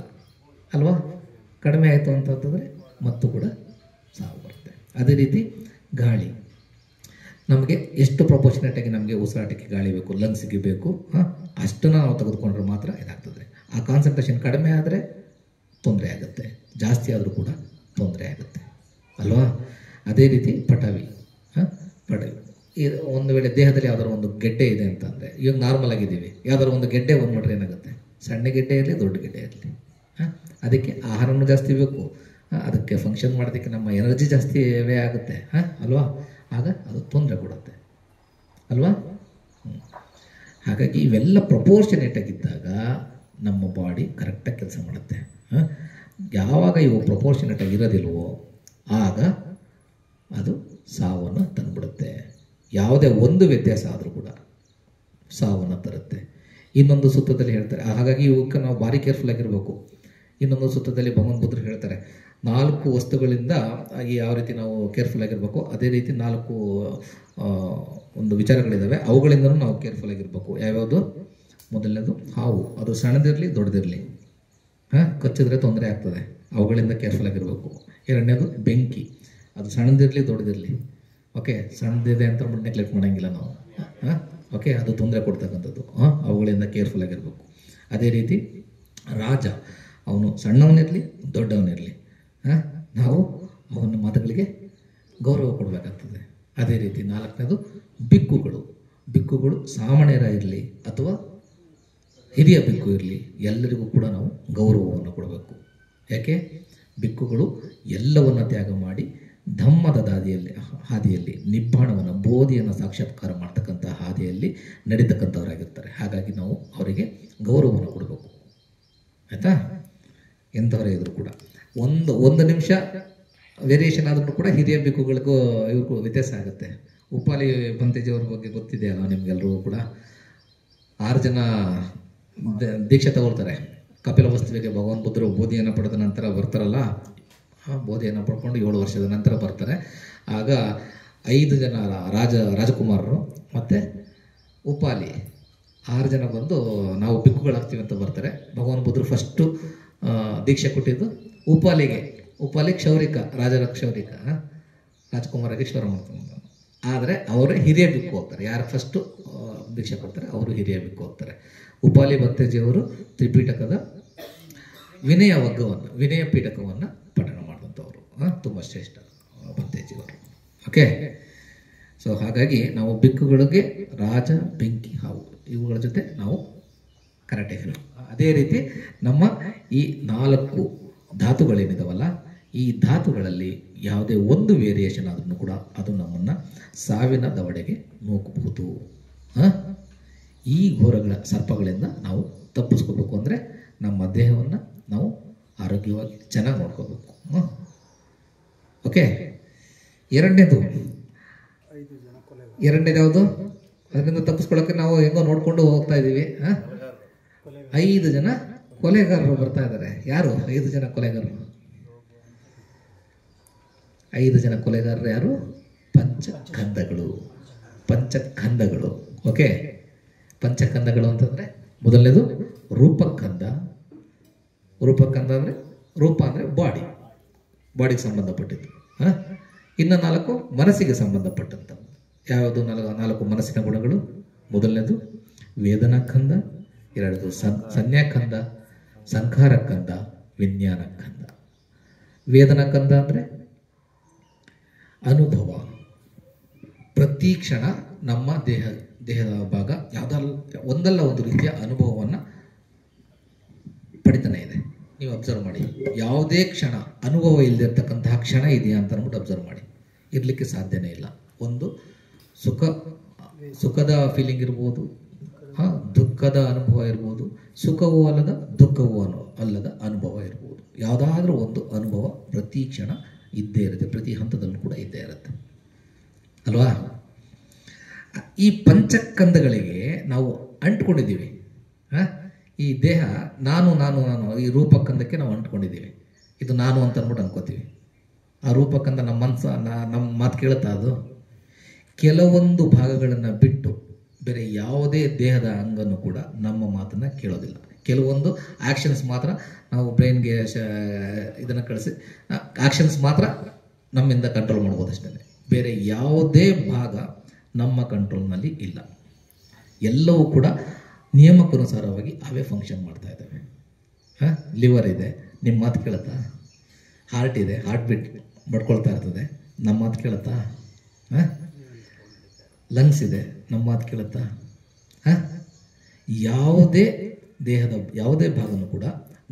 ಅಲ್ವಾ. ಕಡಿಮೆ ಆಯಿತು ಅಂತಂದರೆ ಮತ್ತು ಕೂಡ ಸಾವು ಬರುತ್ತೆ. ಅದೇ ರೀತಿ ಗಾಳಿ, ನಮಗೆ ಎಷ್ಟು ಪ್ರಪೋರ್ಷನೇಟಾಗಿ ನಮಗೆ ಉಸಿರಾಟಕ್ಕೆ ಗಾಳಿ ಬೇಕು, ಲಂಗ್ಸಿಗೆ ಬೇಕು, ಅಷ್ಟನ್ನು ನಾವು ತೆಗೆದುಕೊಂಡ್ರೆ ಮಾತ್ರ ಇದಾಗ್ತದೆ. ಆ ಕಾನ್ಸಂಟ್ರೇಷನ್ ಕಡಿಮೆ ಆದರೆ ತೊಂದರೆ ಆಗುತ್ತೆ, ಜಾಸ್ತಿ ಆದರೂ ಕೂಡ ತೊಂದರೆ ಆಗುತ್ತೆ ಅಲ್ವಾ. ಅದೇ ರೀತಿ ಪಟವಿ. ಒಂದು ವೇಳೆ ದೇಹದಲ್ಲಿ ಯಾವ್ದಾದ್ರು ಒಂದು ಗೆಡ್ಡೆ ಇದೆ ಅಂತಂದರೆ, ಇವಾಗ ನಾರ್ಮಲ್ ಆಗಿದ್ದೀವಿ, ಯಾವ್ದಾದ್ರು ಒಂದು ಗೆಡ್ಡೆ ಬಂದ್ಬಿಟ್ರೆ ಏನಾಗುತ್ತೆ? ಸಣ್ಣ ಗೆಡ್ಡೆ ಇರಲಿ ದೊಡ್ಡ ಗೆಡ್ಡೆ ಇರಲಿ, ಅದಕ್ಕೆ ಆಹಾರನೂ ಜಾಸ್ತಿ ಬೇಕು, ಅದಕ್ಕೆ ಫಂಕ್ಷನ್ ಮಾಡೋದಕ್ಕೆ ನಮ್ಮ ಎನರ್ಜಿ ಜಾಸ್ತಿ ವೇ ಆಗುತ್ತೆ ಅಲ್ವಾ. ಆಗ ಅದು ತೊಂದರೆ ಕೊಡುತ್ತೆ ಅಲ್ವಾ. ಹಾಗಾಗಿ ಇವೆಲ್ಲ ಪ್ರಪೋರ್ಷನೇಟ್ ಆಗಿದ್ದಾಗ ನಮ್ಮ ಬಾಡಿ ಕರೆಕ್ಟಾಗಿ ಕೆಲಸ ಮಾಡುತ್ತೆ. ಯಾವಾಗ ಇವು ಪ್ರಪೋರ್ಷನೇಟ್ ಆಗಿರೋದಿಲ್ವೋ ಆಗ ಅದು ಸಾವನ್ನು ತಂದುಬಿಡುತ್ತೆ. ಯಾವುದೇ ಒಂದು ವ್ಯತ್ಯಾಸ ಆದರೂ ಕೂಡ ಸಾವನ್ನು ತರುತ್ತೆ. ಇನ್ನೊಂದು ಸೂತ್ರದಲ್ಲಿ ಹೇಳ್ತಾರೆ, ಹಾಗಾಗಿ ಇವಕ್ಕೆ ನಾವು ಭಾರಿ ಕೇರ್ಫುಲ್ ಆಗಿರಬೇಕು. ಇನ್ನೊಂದು ಸೂತ್ರದಲ್ಲಿ ಭಗವಾನ್ ಬುದ್ಧರು ಹೇಳ್ತಾರೆ, 4 ವಸ್ತುಗಳಿಂದ ಯಾವ ರೀತಿ ನಾವು ಕೇರ್ಫುಲ್ ಆಗಿರಬೇಕು, ಅದೇ ರೀತಿ 4 ಒಂದು ವಿಚಾರಗಳಿದ್ದಾವೆ, ಅವುಗಳಿಂದಲೂ ನಾವು ಕೇರ್ಫುಲ್ ಆಗಿರಬೇಕು. ಯಾವ್ಯಾವುದು? ಮೊದಲನೇದು ಹಾವು, ಅದು ಸಣ್ಣದಿರಲಿ ದೊಡ್ಡದಿರಲಿ, ಕಚ್ಚಿದ್ರೆ ತೊಂದರೆ ಆಗ್ತದೆ, ಅವುಗಳಿಂದ ಕೇರ್ಫುಲ್ ಆಗಿರಬೇಕು. ಎರಡನೇದು ಬೆಂಕಿ, ಅದು ಸಣ್ಣದಿರಲಿ ದೊಡ್ಡದಿರಲಿ, ಓಕೆ, ಸಣ್ಣದಿದೆ ಅಂತ ನೆಗ್ಲೆಕ್ಟ್ ಮಾಡೋಂಗಿಲ್ಲ ನಾವು, ಓಕೆ, ಅದು ತೊಂದರೆ ಕೊಡ್ತಕ್ಕಂಥದ್ದು, ಅವುಗಳಿಂದ ಕೇರ್ಫುಲ್ ಆಗಿರಬೇಕು. ಅದೇ ರೀತಿ ರಾಜ, ಅವನು ಸಣ್ಣವನಿರಲಿ ದೊಡ್ಡವನಿರಲಿ, ನಾವು ಅವನ ಮಾತುಗಳಿಗೆ ಗೌರವ ಕೊಡಬೇಕಾಗ್ತದೆ. ಅದೇ ರೀತಿ 4ನೇದು ಬಿಕ್ಕುಗಳು ಸಾಮಾನ್ಯರ ಇರಲಿ ಅಥವಾ ಹಿರಿಯ ಬಿಕ್ಕು ಇರಲಿ, ಎಲ್ಲರಿಗೂ ಕೂಡ ನಾವು ಗೌರವವನ್ನು ಕೊಡಬೇಕು. ಯಾಕೆ? ಬಿಕ್ಕುಗಳು ಎಲ್ಲವನ್ನು ತ್ಯಾಗ ಮಾಡಿ ಧಮ್ಮದ ಹಾದಿಯಲ್ಲಿ ನಿಬ್ಬಾಣವನ್ನು ಬೋಧಿಯನ್ನು ಸಾಕ್ಷಾತ್ಕಾರ ಮಾಡ್ತಕ್ಕಂಥ ಹಾದಿಯಲ್ಲಿ ನಡೀತಕ್ಕಂಥವರಾಗಿರ್ತಾರೆ. ಹಾಗಾಗಿ ನಾವು ಅವರಿಗೆ ಗೌರವವನ್ನು ಕೊಡಬೇಕು, ಆಯಿತಾ. ಎಂಥವರೇ ಇದ್ರು ಕೂಡ ಒಂದು ನಿಮಿಷ ವೇರಿಯೇಷನ್ ಆದ್ರೂ ಕೂಡ ಹಿರಿಯ ಬಿಕ್ಕುಗಳಿಗೂ ಇವ್ರಿಗೂ ವ್ಯತ್ಯಾಸ ಆಗುತ್ತೆ. ಉಪಾಲಿ ಬಂತೇಜಿಯವ್ರ ಬಗ್ಗೆ ಗೊತ್ತಿದೆ ಅಲ್ಲ ನಿಮ್ಗೆಲ್ರಿಗೂ ಕೂಡ. 6 ಜನ ದೀಕ್ಷೆ ತಗೊಳ್ತಾರೆ. ಕಪಿಲ ವಸ್ತುವಿಗೆ ಭಗವಾನ್ ಬುದ್ಧರು ಬೋಧಿಯನ್ನು ಪಡೆದ ನಂತರ ಬರ್ತಾರಲ್ಲ, ಬೋಧಿಯನ್ನು ಪಡ್ಕೊಂಡು 7 ವರ್ಷದ ನಂತರ ಬರ್ತಾರೆ. ಆಗ 5 ಜನ ರಾಜಕುಮಾರರು ಮತ್ತು ಉಪಾಲಿ 6 ಜನ ಬಂದು ನಾವು ಬಿಕ್ಕುಗಳಾಗ್ತೀವಿ ಅಂತ ಬರ್ತಾರೆ. ಭಗವಾನ್ ಬುದ್ಧರು ಫಸ್ಟು ದೀಕ್ಷೆ ಕೊಟ್ಟಿದ್ದು ಉಪಾಲಿಗೆ ಕ್ಷೌರಿಕ, ರಾಜರ ಕ್ಷೌರಿಕ, ರಾಜಕುಮಾರಿಗೆ ಕ್ಷೌರ ಮಾಡ್ತಾರೆ. ಆದರೆ ಅವರೇ ಹಿರಿಯ ಬಿಕ್ಕು ಹೋಗ್ತಾರೆ. ಯಾರು ಫಸ್ಟು ದೀಕ್ಷೆ ಕೊಡ್ತಾರೆ ಅವರು ಹಿರಿಯ ಬಿಕ್ಕು ಹೋಗ್ತಾರೆ. ಉಪಾಲಿ ಭತ್ತೇಜಿಯವರು ತ್ರಿಪೀಠಕದ ವಿನಯ ಪೀಠಕವನ್ನು ಪಠಣ ಮಾಡಿದಂಥವ್ರು, ತುಂಬ ಶ್ರೇಷ್ಠ ಭತ್ತೇಜಿಯವರು. ಓಕೆ, ಸೊ ಹಾಗಾಗಿ ನಾವು ಬಿಕ್ಕುಗಳಿಗೆ ರಾಜ, ಬೆಂಕಿ, ಹಾವು ಇವುಗಳ ಜೊತೆ ನಾವು ಕರೆಕ್ಟಾಗಿ ಹೇಳೋದು. ಅದೇ ರೀತಿ ನಮ್ಮ ಈ 4 ಧಾತುಗಳೇನಿದಾವಲ್ಲ, ಈ ಧಾತುಗಳಲ್ಲಿ ಯಾವುದೇ ಒಂದು ವೇರಿಯೇಷನ್ ಆದ್ರೂ ಕೂಡ ಅದು ನಮ್ಮನ್ನು ಸಾವಿನ ದವಡೆಗೆ ನೂಕಬಹುದು. ಈ ಘೋರಗಳ ಸರ್ಪಗಳಿಂದ ನಾವು ತಪ್ಪಿಸ್ಕೋಬೇಕು ಅಂದರೆ ನಮ್ಮ ದೇಹವನ್ನು ನಾವು ಆರೋಗ್ಯವಾಗಿ ಚೆನ್ನಾಗಿ ನೋಡ್ಕೋಬೇಕು. ಓಕೆ, ಎರಡನೇದು ಯಾವುದು? ಅದರಿಂದ ತಪ್ಪಿಸ್ಕೊಳ್ಳೋಕೆ ನಾವು ಹೆಂಗೋ ನೋಡ್ಕೊಂಡು ಹೋಗ್ತಾ ಇದ್ದೀವಿ. 5 ಜನ ಕೊಲೆಗಾರರು ಬರ್ತಾ ಇದ್ದಾರೆ. ಯಾರು 5 ಜನ ಕೊಲೆಗಾರರು? 5 ಜನ ಕೊಲೆಗಾರರು ಯಾರು? ಪಂಚಕಂದಗಳು. ಓಕೆ, ಪಂಚಕಂದಗಳು ಅಂತಂದ್ರೆ ಮೊದಲನೇದು ರೂಪಕಂದ ಅಂದರೆ ರೂಪ ಅಂದರೆ ಬಾಡಿಗೆ ಸಂಬಂಧಪಟ್ಟಿದ್ದು. ಇನ್ನು 4 ಮನಸ್ಸಿಗೆ ಸಂಬಂಧಪಟ್ಟಂತ. ಯಾವುದು 4 ಮನಸ್ಸಿನ ಗುಣಗಳು? ಮೊದಲನೇದು ವೇದನಾಕಂದ, 2 ಸಂಜ್ಞಾಕಂದ, ಸಂಖಾರಕಂದ, ವಿಜ್ಞಾನಕಂದ. ವೇದನಾಕಂದ ಅಂದರೆ ಅನುಭವ. ಪ್ರತಿ ಕ್ಷಣ ನಮ್ಮ ದೇಹದ ಭಾಗ ಒಂದಲ್ಲ ಒಂದು ರೀತಿಯ ಅನುಭವವನ್ನು ಪಡಿತಾನೆ ಇದೆ. ನೀವು ಅಬ್ಸರ್ವ್ ಮಾಡಿ, ಯಾವುದೇ ಕ್ಷಣ ಅನುಭವ ಇಲ್ಲದಿರ್ತಕ್ಕಂತಹ ಕ್ಷಣ ಇದೆಯಾ ಅಂತ ಅಂದ್ಬಿಟ್ಟು ಅಬ್ಸರ್ವ್ ಮಾಡಿ. ಇರಲಿಕ್ಕೆ ಸಾಧ್ಯನೇ ಇಲ್ಲ. ಒಂದು ಸುಖದ ಫೀಲಿಂಗ್ ಇರ್ಬೋದು, ದುಃಖದ ಅನುಭವ ಇರ್ಬೋದು, ಸುಖವೂ ಅಲ್ಲದ ದುಃಖವೂ ಅಲ್ಲದ ಅನುಭವ ಇರ್ಬೋದು. ಯಾವುದಾದ್ರೂ ಒಂದು ಅನುಭವ ಪ್ರತಿ ಕ್ಷಣ ಇದ್ದೇ ಇರುತ್ತೆ, ಪ್ರತಿ ಹಂತದಲ್ಲೂ ಕೂಡ ಇದ್ದೇ ಇರುತ್ತೆ ಅಲ್ವಾ? ಈ ಪಂಚಕಂದಗಳಿಗೆ ನಾವು ಅಂಟ್ಕೊಂಡಿದ್ದೀವಿ. ಈ ದೇಹ ನಾನು ಈ ರೂಪಕಂದಕ್ಕೆ ನಾವು ಅಂಟ್ಕೊಂಡಿದ್ದೀವಿ. ಇದು ನಾನು ಅಂತ ಅಂದ್ಬಿಟ್ಟು ಅನ್ಕೋತೀವಿ. ಆ ರೂಪಕಂದ ನಮ್ಮ ಮಾತು ಕೇಳುತ್ತಾ? ಅದು ಕೆಲವೊಂದು ಭಾಗಗಳನ್ನು ಬಿಟ್ಟು ಬೇರೆ ಯಾವುದೇ ದೇಹದ ಅಂಗನೂ ಕೂಡ ನಮ್ಮ ಮಾತನ್ನು ಕೇಳೋದಿಲ್ಲ. ಕೆಲವೊಂದು ಆ್ಯಕ್ಷನ್ಸ್ ಮಾತ್ರ ನಾವು ಬ್ರೈನ್ಗೆ ಇದನ್ನು ಕಳಿಸಿ ಆ್ಯಕ್ಷನ್ಸ್ ಮಾತ್ರ ನಮ್ಮಿಂದ ಕಂಟ್ರೋಲ್ ಮಾಡ್ಬೋದು ಅಷ್ಟೇ. ಬೇರೆ ಯಾವುದೇ ಭಾಗ ನಮ್ಮ ಕಂಟ್ರೋಲ್ನಲ್ಲಿ ಇಲ್ಲ. ಎಲ್ಲವೂ ಕೂಡ ನಿಯಮಕ್ಕನುಸಾರವಾಗಿ ಅವೇ ಫಂಕ್ಷನ್ ಮಾಡ್ತಾ ಇದ್ದಾವೆ. ಲಿವರ್ ಇದೆ, ನಿಮ್ಮ ಮಾತು ಕೇಳುತ್ತಾ? ಹಾರ್ಟ್ ಇದೆ, ಹಾರ್ಟ್ ಬೀಟ್ ಬಡ್ಕೊಳ್ತಾ ಇರ್ತದೆ, ನಮ್ಮ ಮಾತು ಕೇಳುತ್ತಾ? ಲಂಗ್ಸ್ ಇದೆ, ನಮ್ಮ ಮಾತು ಕೇಳುತ್ತಾ? ಯಾವುದೇ ಭಾಗನೂ ಕೂಡ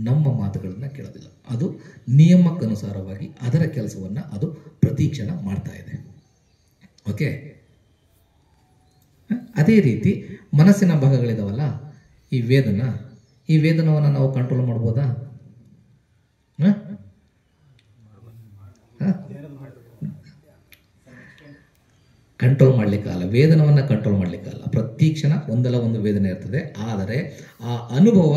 ನಮ್ಮ ಮಾತುಗಳನ್ನು ಕೇಳೋದಿಲ್ಲ. ಅದು ನಿಯಮಕ್ಕನುಸಾರವಾಗಿ ಅದರ ಕೆಲಸವನ್ನು ಅದು ಪ್ರತಿಕ್ಷಣ ಮಾಡ್ತಾ ಇದೆ. ಓಕೆ, ಅದೇ ರೀತಿ ಮನಸ್ಸಿನ ಭಾಗಗಳಿದಾವಲ್ಲ, ಈ ವೇದನವನ್ನು ನಾವು ಕಂಟ್ರೋಲ್ ಮಾಡ್ಬೋದಾ? ಕಂಟ್ರೋಲ್ ಮಾಡಲಿಕ್ಕಾಗಲ್ಲ. ವೇದನವನ್ನು ಕಂಟ್ರೋಲ್ ಮಾಡಲಿಕ್ಕಾಗಲ್ಲ. ಪ್ರತಿ ಕ್ಷಣ ಒಂದಲ್ಲ ಒಂದು ವೇದನೆ ಇರ್ತದೆ. ಆದರೆ ಆ ಅನುಭವ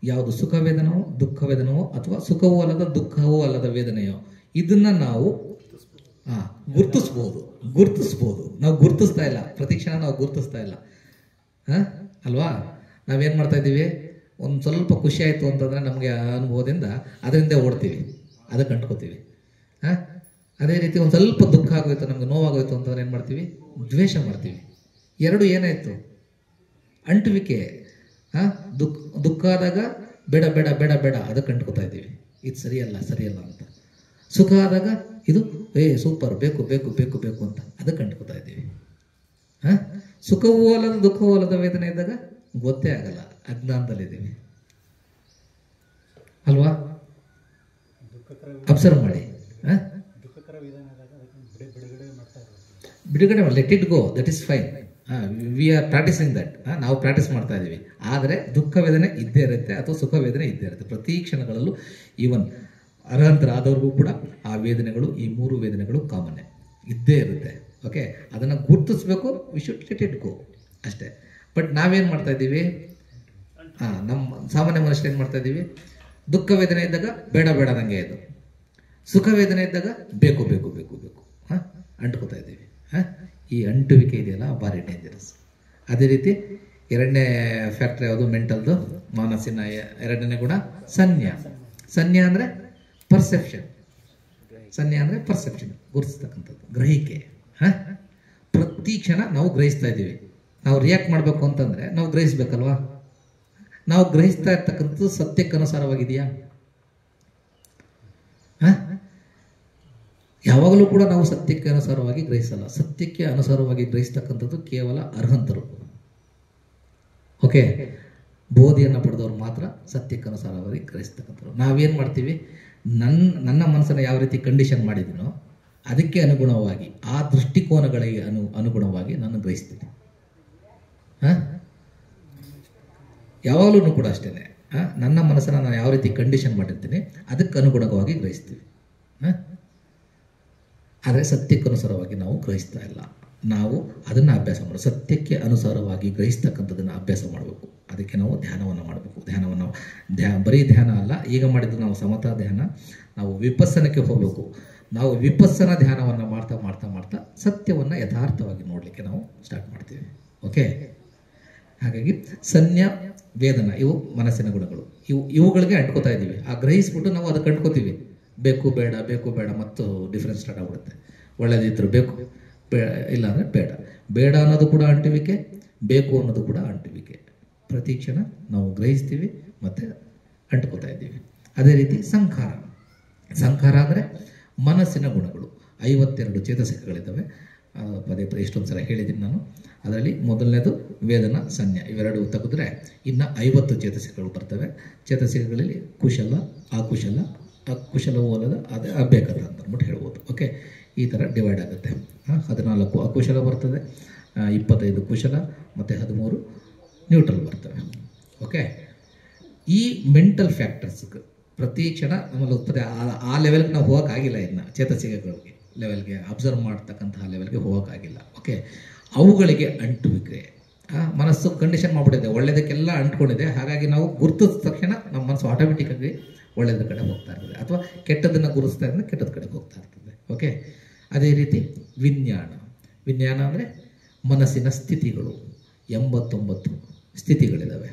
ಯಾವುದು ಸುಖ ವೇದನವೋ, ದುಃಖ ವೇದನವೋ, ಅಥವಾ ಸುಖವೂ ಅಲ್ಲದ ದುಃಖವೂ ಅಲ್ಲದ ವೇದನೆಯೋ, ಇದನ್ನ ನಾವು ಗುರ್ತಿಸ್ಬೋದು. ನಾವು ಗುರ್ತಿಸ್ತಾ ಇಲ್ಲ, ಪ್ರತಿ ಕ್ಷಣ ನಾವು ಗುರ್ತಿಸ್ತಾ ಇಲ್ಲ ಅಲ್ವಾ? ನಾವೇನು ಮಾಡ್ತಾ ಇದ್ದೀವಿ? ಒಂದು ಸ್ವಲ್ಪ ಖುಷಿ ಆಯಿತು ಅಂತಂದರೆ ನಮಗೆ ಅನುಭವದಿಂದ ಅದರಿಂದ ಓಡ್ತೀವಿ, ಅದಕ್ಕೆ ಅಂಟ್ಕೋತೀವಿ. ಅದೇ ರೀತಿ ಒಂದು ಸ್ವಲ್ಪ ದುಃಖ ಆಗೋಯ್ತು, ನಮ್ಗೆ ನೋವಾಗೋಯ್ತು ಅಂತಂದ್ರೆ ಏನು ಮಾಡ್ತೀವಿ? ದ್ವೇಷ ಮಾಡ್ತೀವಿ. ಎರಡು ಏನಾಯಿತು? ಅಂಟುವಿಕೆ. ದುಃಖ ಆದಾಗ ಬೇಡ ಬೇಡ ಬೇಡ ಬೇಡ ಅದಕ್ಕೆ ಅಂಟ್ಕೋತಾ ಇದ್ದೀವಿ, ಇದು ಸರಿಯಲ್ಲ ಅಂತ. ಸುಖ ಆದಾಗ ಇದು ಸೂಪರ್, ಬೇಕು ಬೇಕು ಬೇಕು ಬೇಕು ಅಂತ ಅದಕ್ಕೆ ಅಂಟ್ಕೋತಾ ಇದ್ದೀವಿ. ಸುಖವೂ ಅಲ್ಲದ ದುಃಖವೂ ಅಲ್ಲದ ವೇದನೆ ಇದ್ದಾಗ ಗೊತ್ತೇ ಆಗಲ್ಲ, ಅಜ್ಞಾನದಲ್ಲಿದ್ದೀವಿ ಅಲ್ವಾ? ಅಬ್ಸರ್ವ್ ಮಾಡಿ. ಬಿಡುಗಡೆ ಮಾಡಿ, let it go, that is fine. We are practising that. ನಾವು ಪ್ರಾಕ್ಟೀಸ್ ಮಾಡ್ತಾ ಇದ್ದೀವಿ. ಆದರೆ ದುಃಖ ವೇದನೆ ಇದ್ದೇ ಇರುತ್ತೆ, ಅಥವಾ ಸುಖ ವೇದನೆ ಇದ್ದೇ ಇರುತ್ತೆ. ಪ್ರತಿ ಕ್ಷಣಗಳಲ್ಲೂ ಈವನ್ ಅರ್ಹಂತರಾದವ್ರಿಗೂ ಕೂಡ ಆ ವೇದನೆಗಳು, ಈ 3 ವೇದನೆಗಳು ಕಾಮನ್ನೇ ಇದ್ದೇ ಇರುತ್ತೆ. ಓಕೆ, ಅದನ್ನು ಗುರ್ತಿಸ್ಬೇಕು. We should let it go ಅಷ್ಟೇ. ಬಟ್ ನಾವೇನು ಮಾಡ್ತಾ ಇದ್ದೀವಿ? ನಮ್ಮ ಸಾಮಾನ್ಯ ಮನುಷ್ಯರು ಏನು ಮಾಡ್ತಾ ಇದ್ದೀವಿ? ದುಃಖ ವೇದನೆ ಇದ್ದಾಗ ಬೇಡ ಬೇಡ ನಂಗೆ ಇದು, ಸುಖ ವೇದನೆ ಇದ್ದಾಗ ಬೇಕು ಬೇಕು ಬೇಕು ಬೇಕು ಅಂಟ್ಕೋತಾ ಇದ್ದೀವಿ. ಈ ಅಂಟುವಿಕೆ ಇದೆಯಲ್ಲ ಭಾರಿ ಡೇಂಜರಸ್. ಅದೇ ರೀತಿ ಎರಡನೇ ಫ್ಯಾಕ್ಟರ್ ಯಾವುದು ಮೆಂಟಲ್ದು, ಮನಸ್ಸಿನ ಎರಡನೇ ಗುಣ ಸನ್ಯ. ಸನ್ಯ ಅಂದರೆ ಪರ್ಸೆಪ್ಷನ್. ಸನ್ಯ ಅಂದರೆ ಪರ್ಸೆಪ್ಷನ್, ಗುರುತಿಸ್ತಕ್ಕಂಥದ್ದು, ಗ್ರಹಿಕೆ. ಪ್ರತಿ ಕ್ಷಣ ನಾವು ಗ್ರಹಿಸ್ತಾ ಇದ್ದೀವಿ. ನಾವು ರಿಯಾಕ್ಟ್ ಮಾಡಬೇಕು ಅಂತಂದ್ರೆ ನಾವು ಗ್ರಹಿಸ್ಬೇಕಲ್ವಾ? ನಾವು ಗ್ರಹಿಸ್ತಾ ಇರ್ತಕ್ಕಂಥದ್ದು ಸತ್ಯಕ್ಕೆ ಅನುಸಾರವಾಗಿದೆಯಾ? ಯಾವಾಗಲೂ ಕೂಡ ನಾವು ಸತ್ಯಕ್ಕೆ ಅನುಸಾರವಾಗಿ ಗ್ರಹಿಸಲ್ಲ. ಸತ್ಯಕ್ಕೆ ಅನುಸಾರವಾಗಿ ಗ್ರಹಿಸ್ತಕ್ಕಂಥದ್ದು ಕೇವಲ ಅರ್ಹಂತರು. ಓಕೆ, ಬೋಧಿಯನ್ನು ಪಡೆದವರು ಮಾತ್ರ ಸತ್ಯಕ್ಕೆ ಅನುಸಾರವಾಗಿ ಗ್ರಹಿಸ್ತಕ್ಕಂಥವ್ರು. ನಾವೇನು ಮಾಡ್ತೀವಿ, ನನ್ನ ಮನಸ್ಸನ್ನು ಯಾವ ರೀತಿ ಕಂಡೀಷನ್ ಮಾಡಿದ್ದೀನೋ ಅದಕ್ಕೆ ಅನುಗುಣವಾಗಿ, ಆ ದೃಷ್ಟಿಕೋನಗಳಿಗೆ ಅನುಗುಣವಾಗಿ ನಾನು ಗ್ರಹಿಸ್ತೀನಿ. ಯಾವಾಗಲೂ ಕೂಡ ಅಷ್ಟೇ, ನನ್ನ ಮನಸ್ಸನ್ನು ನಾನು ಯಾವ ರೀತಿ ಕಂಡೀಷನ್ ಮಾಡಿರ್ತೀನಿ ಅದಕ್ಕೆ ಅನುಗುಣವಾಗಿ ಗ್ರಹಿಸ್ತೀವಿ. ಆದರೆ ಸತ್ಯಕ್ಕನುಸಾರವಾಗಿ ನಾವು ಗ್ರಹಿಸ್ತಾ ಇಲ್ಲ. ನಾವು ಅದನ್ನು ಅಭ್ಯಾಸ ಮಾಡಬೇಕು. ಸತ್ಯಕ್ಕೆ ಅನುಸಾರವಾಗಿ ಗ್ರಹಿಸ್ತಕ್ಕಂಥದ್ದನ್ನು ಅಭ್ಯಾಸ ಮಾಡಬೇಕು. ಅದಕ್ಕೆ ನಾವು ಧ್ಯಾನವನ್ನು ಮಾಡಬೇಕು. ಬರೀ ಧ್ಯಾನ ಅಲ್ಲ, ಈಗ ಮಾಡಿದ್ದು ನಾವು ಸಮತಾ ಧ್ಯಾನ. ನಾವು ವಿಪಸ್ಸನಕ್ಕೆ ಹೋಗಬೇಕು. ನಾವು ವಿಪಸ್ಸನ ಧ್ಯಾನವನ್ನು ಮಾಡ್ತಾ ಮಾಡ್ತಾ ಮಾಡ್ತಾ ಸತ್ಯವನ್ನು ಯಥಾರ್ಥವಾಗಿ ನೋಡಲಿಕ್ಕೆ ನಾವು ಸ್ಟಾರ್ಟ್ ಮಾಡ್ತೀವಿ. ಓಕೆ, ಹಾಗಾಗಿ ಸನ್ಯ, ವೇದನ ಇವು ಮನಸ್ಸಿನ ಗುಣಗಳು. ಇವುಗಳಿಗೆ ಅಂಟ್ಕೋತಾ ಇದ್ದೀವಿ. ಆ ಗ್ರಹಿಸ್ಬಿಟ್ಟು ನಾವು ಅದಕ್ಕೆ ಅಂಟ್ಕೋತೀವಿ. ಬೇಕು ಬೇಡ, ಬೇಕು ಬೇಡ, ಮತ್ತು ಡಿಫ್ರೆನ್ಸ್ ಸ್ಟಾರ್ಟ್ ಆಗ್ಬಿಡುತ್ತೆ. ಒಳ್ಳೆದಿದ್ರು ಬೇಕು, ಇಲ್ಲ ಅಂದರೆ ಬೇಡ. ಬೇಡ ಅನ್ನೋದು ಕೂಡ ಅಂಟುವಿಕೆ, ಬೇಕು ಅನ್ನೋದು ಕೂಡ ಅಂಟುವಿಕೆ. ಪ್ರತಿ ಕ್ಷಣ ನಾವು ಗ್ರಹಿಸ್ತೀವಿ ಮತ್ತು ಅಂಟ್ಕೋತಾ ಇದ್ದೀವಿ. ಅದೇ ರೀತಿ ಸಂಖಾರ. ಸಂಖಾರ ಅಂದರೆ ಮನಸ್ಸಿನ ಗುಣಗಳು. 52 ಚೇತಸಿಕಗಳಿದ್ದಾವೆ. ಪದೇ ಪದೇ ಇಷ್ಟೊಂದು ಸಲ ಹೇಳಿದ್ದೀನಿ ನಾನು. ಅದರಲ್ಲಿ ಮೊದಲನೇದು ವೇದನ, ಸನ್ಯ, ಇವೆರಡು ತೆಗೆದ್ರೆ ಇನ್ನು 50 ಚೇತಸಿಕಗಳು ಬರ್ತವೆ. ಚೇತಸಿಕಗಳಲ್ಲಿ ಕುಶಲ, ಅಕುಶಲ, ಅಕುಶಲವೂ ಅಲ್ಲದ ಅದೇ ಅಭ್ಯಕತ ಅಂತ ಅಂದ್ಬಿಟ್ಟು ಹೇಳ್ಬೋದು. ಓಕೆ, ಈ ಥರ ಡಿವೈಡ್ ಆಗುತ್ತೆ. 14 ಅಕುಶಲ ಬರ್ತದೆ, 25 ಕುಶಲ ಮತ್ತು 13 ನ್ಯೂಟ್ರಲ್ ಬರ್ತವೆ. ಓಕೆ, ಈ ಮೆಂಟಲ್ ಫ್ಯಾಕ್ಟರ್ಸ್ ಪ್ರತಿ ಕ್ಷಣ ನಮ್ಮಲ್ಲಿ ಉತ್ಪತ್ತಿ ಆ ಲೆವೆಲ್ಗೆ ನಾವು ಹೋಗೋಕ್ಕಾಗಿಲ್ಲ. ಇನ್ನು ಚೇತಸಿಕಗಳಿಗೆ ಲೆವೆಲ್ಗೆ, ಅಬ್ಸರ್ವ್ ಮಾಡ್ತಕ್ಕಂತಹ ಲೆವೆಲ್ಗೆ ಹೋಗೋಕ್ಕಾಗಿಲ್ಲ. ಓಕೆ, ಅವುಗಳಿಗೆ ಅಂಟುವಿಕೆ. ಮನಸ್ಸು ಕಂಡೀಷನ್ ಮಾಡಿಬಿಟ್ಟಿದೆ, ಒಳ್ಳೆಯದಕ್ಕೆಲ್ಲ ಅಂಟ್ಕೊಂಡಿದೆ. ಹಾಗಾಗಿ ನಾವು ಗುರುತಿಸಿದ ತಕ್ಷಣ ನಮ್ಮ ಮನಸ್ಸು ಆಟೋಮೆಟಿಕ್ಕಾಗಿ ಒಳ್ಳೆಯದ ಕಡೆ ಹೋಗ್ತಾ ಇರ್ತದೆ, ಅಥವಾ ಕೆಟ್ಟದನ್ನು ಗುರುತಿಸ್ತಾ ಇದ್ದರೆ ಕೆಟ್ಟದ ಕಡೆಗೆ ಹೋಗ್ತಾ ಇರ್ತದೆ. ಓಕೆ, ಅದೇ ರೀತಿ ವಿಜ್ಞಾನ. ವಿಜ್ಞಾನ ಅಂದರೆ ಮನಸ್ಸಿನ ಸ್ಥಿತಿಗಳು. 89 ಸ್ಥಿತಿಗಳಿದ್ದಾವೆ.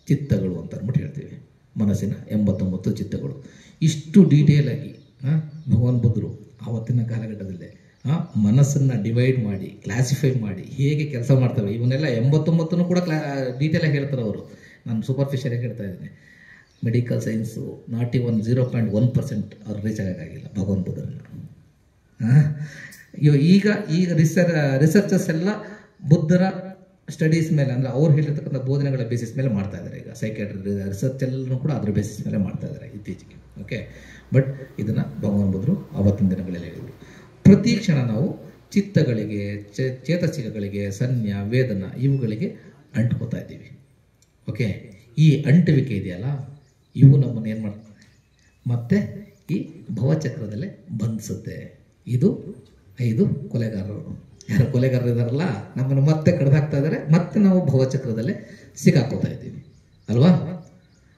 ಚಿತ್ತಗಳು ಅಂತ ಅಂದ್ಬಿಟ್ಟು ಹೇಳ್ತೀವಿ. ಮನಸ್ಸಿನ 89 ಚಿತ್ತಗಳು. ಇಷ್ಟು ಡೀಟೇಲ್ ಆಗಿ ಭಗವಾನ್ ಬುದ್ಧರು ಆವತ್ತಿನ ಕಾಲಘಟ್ಟದಲ್ಲೇ ಮನಸ್ಸನ್ನು ಡಿವೈಡ್ ಮಾಡಿ, ಕ್ಲಾಸಿಫೈ ಮಾಡಿ ಹೇಗೆ ಕೆಲಸ ಮಾಡ್ತವೆ ಇವನ್ನೆಲ್ಲ 89 ಕೂಡ ಡೀಟೇಲಾಗಿ ಹೇಳ್ತಾರೆ ಅವರು. ನಾನು ಸೂಪರ್ಫಿಷಿಯಲಾಗಿ ಹೇಳ್ತಾ ಇದ್ದೀನಿ. ಮೆಡಿಕಲ್ ಸೈನ್ಸು 0.1% ಅವ್ರು ರೀಚ್ ಆಗೋಕ್ಕಾಗಿಲ್ಲ ಭಗವಾನ್ ಬುದ್ಧರನ್ನು. ಈಗ ರಿಸರ್ಚರ್ಸ್ ಎಲ್ಲ ಬುದ್ಧರ ಸ್ಟಡೀಸ್ ಮೇಲೆ, ಅಂದರೆ ಅವ್ರು ಹೇಳಿರ್ತಕ್ಕಂಥ ಬೋಧನೆಗಳ ಬೇಸಿಸ್ ಮೇಲೆ ಮಾಡ್ತಾ ಇದ್ದಾರೆ. ಈಗ ಸೈಕ್ಯಾಟ್ರಿ ರಿಸರ್ಚ್ ಎಲ್ಲನೂ ಕೂಡ ಅದ್ರ ಬೇಸಿಸ್ ಮೇಲೆ ಮಾಡ್ತಾ ಇದ್ದಾರೆ ಇತ್ತೀಚೆಗೆ. ಓಕೆ, ಬಟ್ ಇದನ್ನು ಭಗವಾನ್ ಬುದ್ಧರು ಆವತ್ತಿನ ದಿನಗಳಲ್ಲಿ ಹೇಳಿದರು. ಪ್ರತಿ ಕ್ಷಣ ನಾವು ಚಿತ್ತಗಳಿಗೆ, ಚೇತಸಿಕಗಳಿಗೆ, ಸನ್ಯ, ವೇದನ ಇವುಗಳಿಗೆ ಅಂಟ್ಕೋತಾ ಇದ್ದೀವಿ. ಓಕೆ, ಈ ಅಂಟುವಿಕೆ ಇದೆಯಲ್ಲ, ಇವು ನಮ್ಮನ್ನು ಏನು ಮಾಡ್ತವೆ ಮತ್ತೆ ಈ ಭವಚಕ್ರದಲ್ಲೇ ಬಂಧಿಸುತ್ತೆ. ಇದು 5 ಕೊಲೆಗಾರರು. ಯಾರು ಕೊಲೆಗಾರರು ಇದ್ದಾರಲ್ಲ, ನಮ್ಮನ್ನು ಮತ್ತೆ ಕಡ್ದಾಕ್ತಾ ಇದ್ದಾರೆ, ಮತ್ತೆ ನಾವು ಭವಚಕ್ರದಲ್ಲೇ ಸಿಕ್ಕಾಕೋತಾ ಇದ್ದೀವಿ ಅಲ್ವಾ?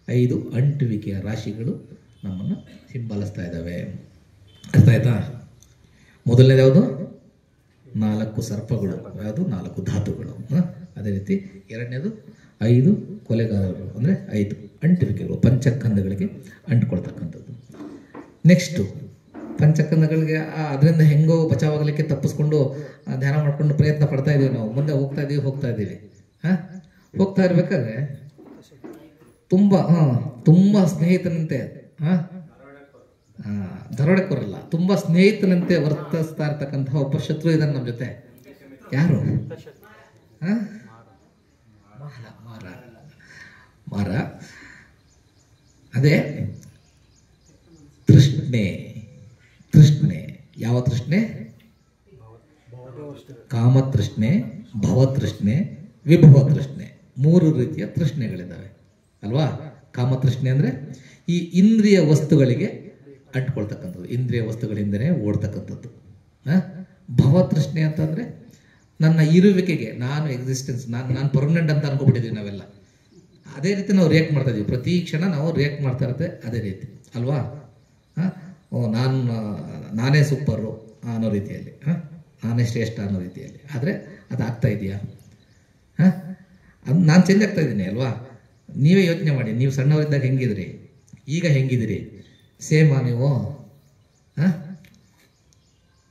5 ಅಂಟುವಿಕೆಯ ರಾಶಿಗಳು ನಮ್ಮನ್ನು ಹಿಂಬಾಲಿಸ್ತಾ ಇದ್ದಾವೆ. ಅರ್ಥ ಆಯ್ತಾ? ಮೊದಲನೇದು ಯಾವುದು? 4 ಸರ್ಪಗಳು. ಯಾವುದು? 4 ಧಾತುಗಳು. ಅದೇ ರೀತಿ ಎರಡನೇದು 5 ಕೊಲೆಗಾರರು, ಅಂದರೆ 5 ಅಂಟುವಿಕೆಗಳು, ಪಂಚಕಂದಗಳಿಗೆ ಅಂಟ್ಕೊಳ್ತಕ್ಕಂಥದ್ದು. ನೆಕ್ಸ್ಟು ಪಂಚಕಂದಗಳಿಗೆ ಅದರಿಂದ ಹೆಂಗೋ ಬಚಾವಾಗಲಿಕ್ಕೆ ತಪ್ಪಿಸ್ಕೊಂಡು ಧ್ಯಾನ ಮಾಡ್ಕೊಂಡು ಪ್ರಯತ್ನ ಪಡ್ತಾ ಇದ್ದೀವಿ. ನಾವು ಮುಂದೆ ಹೋಗ್ತಾ ಇದ್ದೀವಿ. ಹೋಗ್ತಾ ಇರ್ಬೇಕಾದ್ರೆ ತುಂಬ ಸ್ನೇಹಿತನಂತೆ, ದರೋಡೆಕೋರಲ್ಲ, ತುಂಬ ಸ್ನೇಹಿತನಂತೆ ವರ್ತಿಸ್ತಾ ಇರ್ತಕ್ಕಂತಹ ಒಬ್ಬ ಶತ್ರು ಇದ್ದಾನೆ ನಮ್ಮ ಜೊತೆ. ಯಾರು? ಮಾರ. ಅದೇ ತೃಷ್ಣೆ. ಯಾವ ತೃಷ್ಣೆ? ಕಾಮತೃಷ್ಣೆ, ಭವತೃಷ್ಣೆ, ವಿಭವ ತೃಷ್ಣೆ. 3 ರೀತಿಯ ತೃಷ್ಣೆಗಳಿದ್ದಾವೆ ಅಲ್ವಾ? ಕಾಮತೃಷ್ಣೆ ಅಂದರೆ ಈ ಇಂದ್ರಿಯ ವಸ್ತುಗಳಿಗೆ ಅಂಟ್ಕೊಳ್ತಕ್ಕಂಥದ್ದು, ಇಂದ್ರಿಯ ವಸ್ತುಗಳಿಂದನೇ ಓಡ್ತಕ್ಕಂಥದ್ದು. ಭವತೃಷ್ಣೆ ಅಂತಂದರೆ ನನ್ನ ಇರುವಿಕೆಗೆ, ನಾನು ಎಕ್ಸಿಸ್ಟೆನ್ಸ್, ನಾನು ಪರ್ಮನೆಂಟ್ ಅಂತ ಅನ್ಕೊಬಿಟ್ಟಿದ್ದೀವಿ ನಾವೆಲ್ಲ. ಅದೇ ರೀತಿ ನಾವು ರಿಯಾಕ್ಟ್ ಮಾಡ್ತಾ ಇದೀವಿ. ಪ್ರತಿ ಕ್ಷಣ ನಾವು ರಿಯಾಕ್ಟ್ ಮಾಡ್ತಾ ಇರುತ್ತೆ ಅದೇ ರೀತಿ ಅಲ್ವಾ? ನಾನೇ ಸೂಪರು ಅನ್ನೋ ರೀತಿಯಲ್ಲಿ. ನಾನೇ ಶ್ರೇಷ್ಠ ಅನ್ನೋ ರೀತಿಯಲ್ಲಿ. ಆದರೆ ಅದು ಆಗ್ತಾ ಇದೆಯಾ? ಹಾಂ, ಅದು ನಾನು ಚೇಂಜ್ ಆಗ್ತಾ ಇದ್ದೀನಿ ಅಲ್ವಾ? ನೀವೇ ಯೋಚನೆ ಮಾಡಿ, ನೀವು ಸಣ್ಣವರಿದ್ದಾಗ ಹೆಂಗಿದ್ರಿ, ಈಗ ಹೆಂಗಿದಿರಿ? ಸೇಮಾ ನೀವು? ಹಾಂ,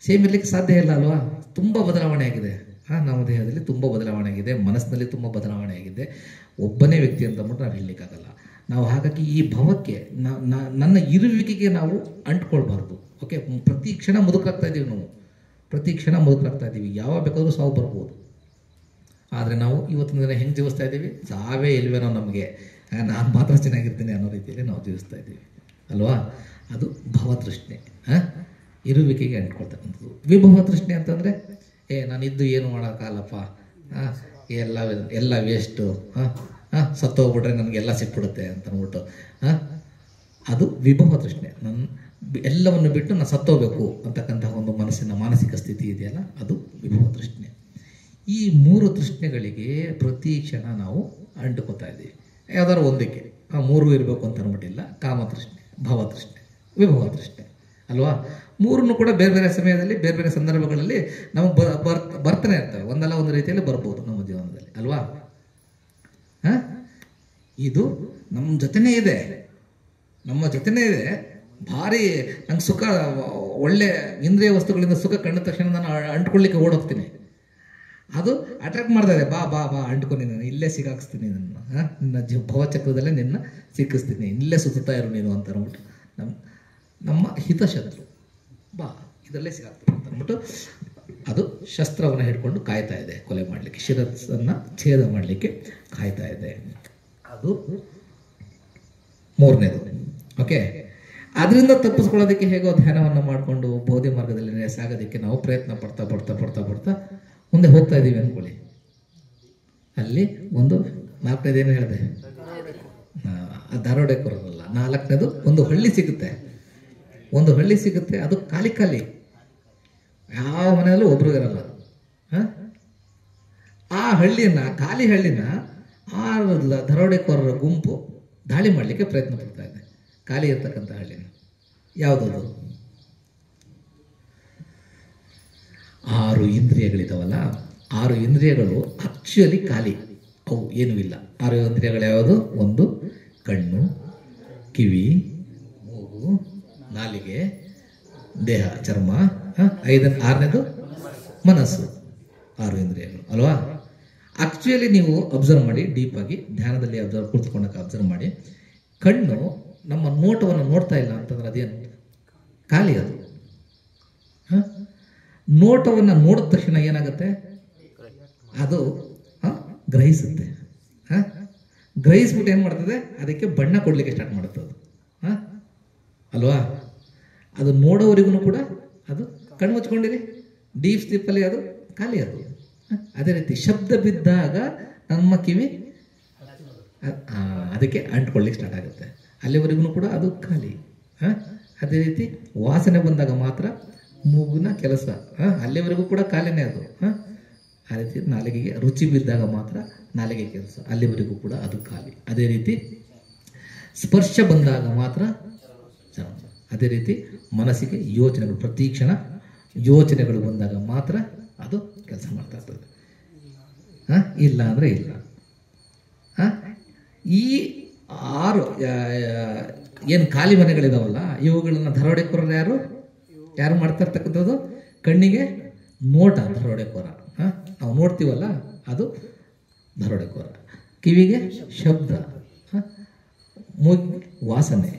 ಸೇಮ್ ಇರಲಿಕ್ಕೆ ಸಾಧ್ಯ ಇಲ್ಲ ಅಲ್ವಾ? ತುಂಬ ಬದಲಾವಣೆ ಆಗಿದೆ. ನಮ್ಮ ದೇಹದಲ್ಲಿ ತುಂಬ ಬದಲಾವಣೆ ಆಗಿದೆ, ಮನಸ್ಸಿನಲ್ಲಿ ತುಂಬ ಬದಲಾವಣೆ ಆಗಿದೆ. ಒಬ್ಬನೇ ವ್ಯಕ್ತಿ ಅಂತ ಅಂದ್ಬಿಟ್ಟು ನಾವು ಹೇಳಲಿಕ್ಕಾಗಲ್ಲ. ನಾವು ಹಾಗಾಗಿ ಈ ಭಾವಕ್ಕೆ ನನ್ನ ಇರುವಿಕೆಗೆ ನಾವು ಅಂಟ್ಕೊಳ್ಬಾರ್ದು. ಓಕೆ, ಪ್ರತಿ ಕ್ಷಣ ಮುದುಕಾಗ್ತಾ ಇದ್ದೀವಿ ನಾವು, ಪ್ರತಿ ಕ್ಷಣ ಮುದುಕಾಗ್ತಾ ಇದ್ದೀವಿ. ಯಾವಾಗ ಬೇಕಾದರೂ ಸಾವು ಬರ್ಬೋದು. ಆದರೆ ನಾವು ಇವತ್ತಿನ ದಿನ ಹೆಂಗೆ ಜೀವಿಸ್ತಾ ಇದ್ದೀವಿ? ಸಾವೇ ಇಲ್ವೇನೋ ನಮಗೆ, ನಾನು ಮಾತ್ರ ಚೆನ್ನಾಗಿರ್ತೀನಿ ಅನ್ನೋ ರೀತಿಯಲ್ಲಿ ನಾವು ಜೀವಿಸ್ತಾ ಇದ್ದೀವಿ ಅಲ್ವಾ? ಅದು ಭಾವತೃಷ್ಣೆ, ಇರುವಿಕೆಗೆ ಅಂಟ್ಕೊಳ್ತಕ್ಕಂಥದ್ದು. ವಿಭವ ತೃಷ್ಣೆ ಅಂತಂದರೆ ನಾನಿದ್ದು ಏನು ಮಾಡೋಕ್ಕಾಗಲ್ಲಪ್ಪ, ಎಲ್ಲ ವೇಸ್ಟು, ಸತ್ತೋಗ್ಬಿಟ್ರೆ ನನಗೆಲ್ಲ ಸಿಕ್ಬಿಡುತ್ತೆ ಅಂತ ಅಂದ್ಬಿಟ್ಟು ಅದು ವಿಭವ ತೃಷ್ಣೆ. ನನ್ನ ಎಲ್ಲವನ್ನು ಬಿಟ್ಟು ನಾನು ಸತ್ತೋಗ್ಬೇಕು ಅಂತಕ್ಕಂತಹ ಒಂದು ಮಾನಸಿಕ ಸ್ಥಿತಿ ಇದೆಯಲ್ಲ, ಅದು ವಿಭವ ತೃಷ್ಣೆ. ಈ 3 ತೃಷ್ಣೆಗಳಿಗೆ ಪ್ರತಿ ಕ್ಷಣ ನಾವು ಅಂಟುಕೋತಾ ಇದ್ದೀವಿ. ಯಾವ್ದಾದ್ರು ಒಂದಕ್ಕೆ 3 ಇರಬೇಕು ಅಂತ ಅಂದ್ಬಿಟ್ಟಿಲ್ಲ. ಕಾಮತೃಷ್ಣೆ, ಭಾವತೃಷ್ಣೆ, ವಿಭವ ತೃಷ್ಣೆ ಅಲ್ವಾ? 3 ಕೂಡ ಬೇರೆ ಬೇರೆ ಸಮಯದಲ್ಲಿ ಬೇರೆ ಬೇರೆ ಸಂದರ್ಭಗಳಲ್ಲಿ ನಮಗೆ ಬರ್ತಾನೆ ಇರ್ತವೆ. ಒಂದಲ್ಲ ಒಂದು ರೀತಿಯಲ್ಲಿ ಬರ್ಬೋದು ನಮ್ಮ ಜೀವನದಲ್ಲಿ ಅಲ್ವಾ? ಇದು ನಮ್ಮ ಜೊತೆನೇ ಇದೆ, ನಮ್ಮ ಜೊತೆನೇ ಇದೆ. ಭಾರಿ ನಂಗೆ ಸುಖ, ಒಳ್ಳೆ ಇಂದ್ರಿಯ ವಸ್ತುಗಳಿಂದ ಸುಖ ಕಂಡ ತಕ್ಷಣ ನಾನು ಅಂಟ್ಕೊಳ್ಳಿಕ್ಕೆ ಓಡೋಗ್ತೀನಿ. ಅದು ಅಟ್ರಾಕ್ಟ್ ಮಾಡ್ತಾ ಇದೆ, ಬಾ ಬಾ ಬಾ ಅಂಟ್ಕೊಂಡು ನೀನು ಇಲ್ಲೇ ಸಿಕ್ಕಾಕ್ಸ್ತೀನಿ, ನಿನ್ನ ಭಾವಚಕ್ರದಲ್ಲೇ ನಿನ್ನ ಸಿಕ್ಕಿಸ್ತೀನಿ, ಇಲ್ಲೇ ಸುತ್ತಾ ಇರು ನೀನು ಅಂತ ಅಂದ್ಬಿಟ್ಟು ನಮ್ಮ ಹಿತಶತ್ರು, ಬಾ ಇದರಲ್ಲೇ ಸಿಕ್ಕಾಗ್ತೀನಿ ಅಂತ ಅಂದ್ಬಿಟ್ಟು ಅದು ಶಸ್ತ್ರವನ್ನು ಹಿಡ್ಕೊಂಡು ಕಾಯ್ತಾ ಇದೆ ಕೊಲೆ ಮಾಡಲಿಕ್ಕೆ, ಶಿರಸ್ಸನ್ನು ಛೇದ ಮಾಡಲಿಕ್ಕೆ ಕಾಯ್ತಾ ಇದೆ. ಅದು 3ನೇದು. ಓಕೆ, ಅದರಿಂದ ತಪ್ಪಿಸ್ಕೊಳ್ಳೋದಕ್ಕೆ ಹೇಗೋ ಧ್ಯಾನವನ್ನು ಮಾಡಿಕೊಂಡು ಬೋಧಿ ಮಾರ್ಗದಲ್ಲಿ ಸಾಗೋದಕ್ಕೆ ನಾವು ಪ್ರಯತ್ನ ಪಡ್ತಾ ಪಡ್ತಾ ಪಡ್ತಾ ಪಡ್ತಾ ಮುಂದೆ ಹೋಗ್ತಾ ಇದ್ದೀವಿ ಅಂದ್ಕೊಳ್ಳಿ. ಅಲ್ಲಿ ಒಂದು 4ನೇದು ಏನು ಹೇಳಿದೆ, ಧಾರವಾಡಕ್ಕೋರಲ್ಲ, 4ನೇದು ಒಂದು ಹಳ್ಳಿ ಸಿಗುತ್ತೆ. ಒಂದು ಹಳ್ಳಿ ಸಿಗುತ್ತೆ, ಅದು ಖಾಲಿ ಖಾಲಿ, ಯಾವ ಮನೆಯಲ್ಲೂ ಒಬ್ರು ಇರಲ್ಲ. ಆ ಹಳ್ಳಿನ, ಖಾಲಿ ಹಳ್ಳಿನ ಆ ದರೋಡೆಕೋರರ ಗುಂಪು ದಾಳಿ ಮಾಡಲಿಕ್ಕೆ ಪ್ರಯತ್ನ ಪಡ್ತಾ ಇದೆ. ಖಾಲಿ ಇರ್ತಕ್ಕಂಥ ಹಳ್ಳಿನ ಯಾವುದದು? 6 ಇಂದ್ರಿಯಗಳಿದಾವಲ್ಲ, 6 ಇಂದ್ರಿಯಗಳು ಆಕ್ಚುಲಿ ಖಾಲಿ, ಅವು ಏನೂ ಇಲ್ಲ. 6 ಇಂದ್ರಿಯಗಳು ಯಾವುದು? ಒಂದು ಕಣ್ಣು, ಕಿವಿ, ಮೂಗು, ನಾಲಿಗೆ, ದೇಹ, ಚರ್ಮ, 6ನೇದು ಮನಸ್ಸು. 6 ಇಂದ್ರಿಯಗಳು ಅಲ್ವಾ? ಆಕ್ಚುಲಿ ನೀವು ಅಬ್ಸರ್ವ್ ಮಾಡಿ, ಡೀಪಾಗಿ ಧ್ಯಾನದಲ್ಲಿ ಕುಳಿತುಕೊಂಡಾಗ ಅಬ್ಸರ್ವ್ ಮಾಡಿ. ಕಣ್ಣು ನಮ್ಮ ನೋಟವನ್ನು ನೋಡ್ತಾ ಇಲ್ಲ ಅಂತಂದ್ರೆ ಅದೇನು? ಖಾಲಿ. ಅದು ನೋಟವನ್ನು ನೋಡಿದ ತಕ್ಷಣ ಏನಾಗುತ್ತೆ? ಅದು ಗ್ರಹಿಸುತ್ತೆ. ಗ್ರಹಿಸ್ಬಿಟ್ಟು ಏನು ಮಾಡ್ತದೆ? ಅದಕ್ಕೆ ಬಣ್ಣ ಕೊಡಲಿಕ್ಕೆ ಸ್ಟಾರ್ಟ್ ಮಾಡುತ್ತೆ ಅದು ಅಲ್ವಾ? ಅದು ನೋಡೋವರೆಗೂ ಕೂಡ ಅದು ಕಣ್ಣು ಮುಚ್ಕೊಂಡಿರಿ, ಡೀಪ್ ಸ್ಲೀಪಲ್ಲಿ ಅದು ಖಾಲಿ. ಅದು ಅದೇ ರೀತಿ ಶಬ್ದ ಬಿದ್ದಾಗ ನಮ್ಮ ಕಿವಿ ಅದಕ್ಕೆ ಅಂಟ್ಕೊಳ್ಳಿಕ್ಕೆ ಸ್ಟಾರ್ಟ್ ಆಗುತ್ತೆ, ಅಲ್ಲಿವರೆಗೂ ಕೂಡ ಅದು ಖಾಲಿ. ಅದೇ ರೀತಿ ವಾಸನೆ ಬಂದಾಗ ಮಾತ್ರ ಮೂಗಿನ ಕೆಲಸ, ಅಲ್ಲಿವರೆಗೂ ಕೂಡ ಖಾಲಿನೇ ಅದು. ಆ ರೀತಿ ನಾಲಿಗೆಗೆ ರುಚಿ ಬಿದ್ದಾಗ ಮಾತ್ರ ನಾಲಿಗೆ ಕೆಲಸ, ಅಲ್ಲಿವರೆಗೂ ಕೂಡ ಅದು ಖಾಲಿ. ಅದೇ ರೀತಿ ಸ್ಪರ್ಶ ಬಂದಾಗ ಮಾತ್ರ, ಅದೇ ರೀತಿ ಮನಸ್ಸಿಗೆ ಯೋಚನೆಗಳು, ಪ್ರತಿ ಕ್ಷಣ ಯೋಚನೆಗಳು ಬಂದಾಗ ಮಾತ್ರ ಅದು ಕೆಲಸ ಮಾಡ್ತಾ ಇರ್ತದೆ. ಇಲ್ಲ ಅಂದರೆ ಇಲ್ಲ. ಈ 6 ಏನು ಖಾಲಿ ಮನೆಗಳಿದಾವಲ್ಲ, ಇವುಗಳನ್ನ ದರೋಡೆಕೋರರು ಯಾರು ಮಾಡ್ತಾ ಇರ್ತಕ್ಕಂಥದ್ದು? ಕಣ್ಣಿಗೆ ನೋಟ ದರೋಡೆಕೋರ, ನಾವು ನೋಡ್ತೀವಲ್ಲ ಅದು ದರೋಡೆಕೋರ. ಕಿವಿಗೆ ಶಬ್ದ, ಮೂಗಿಗೆ ವಾಸನೆ,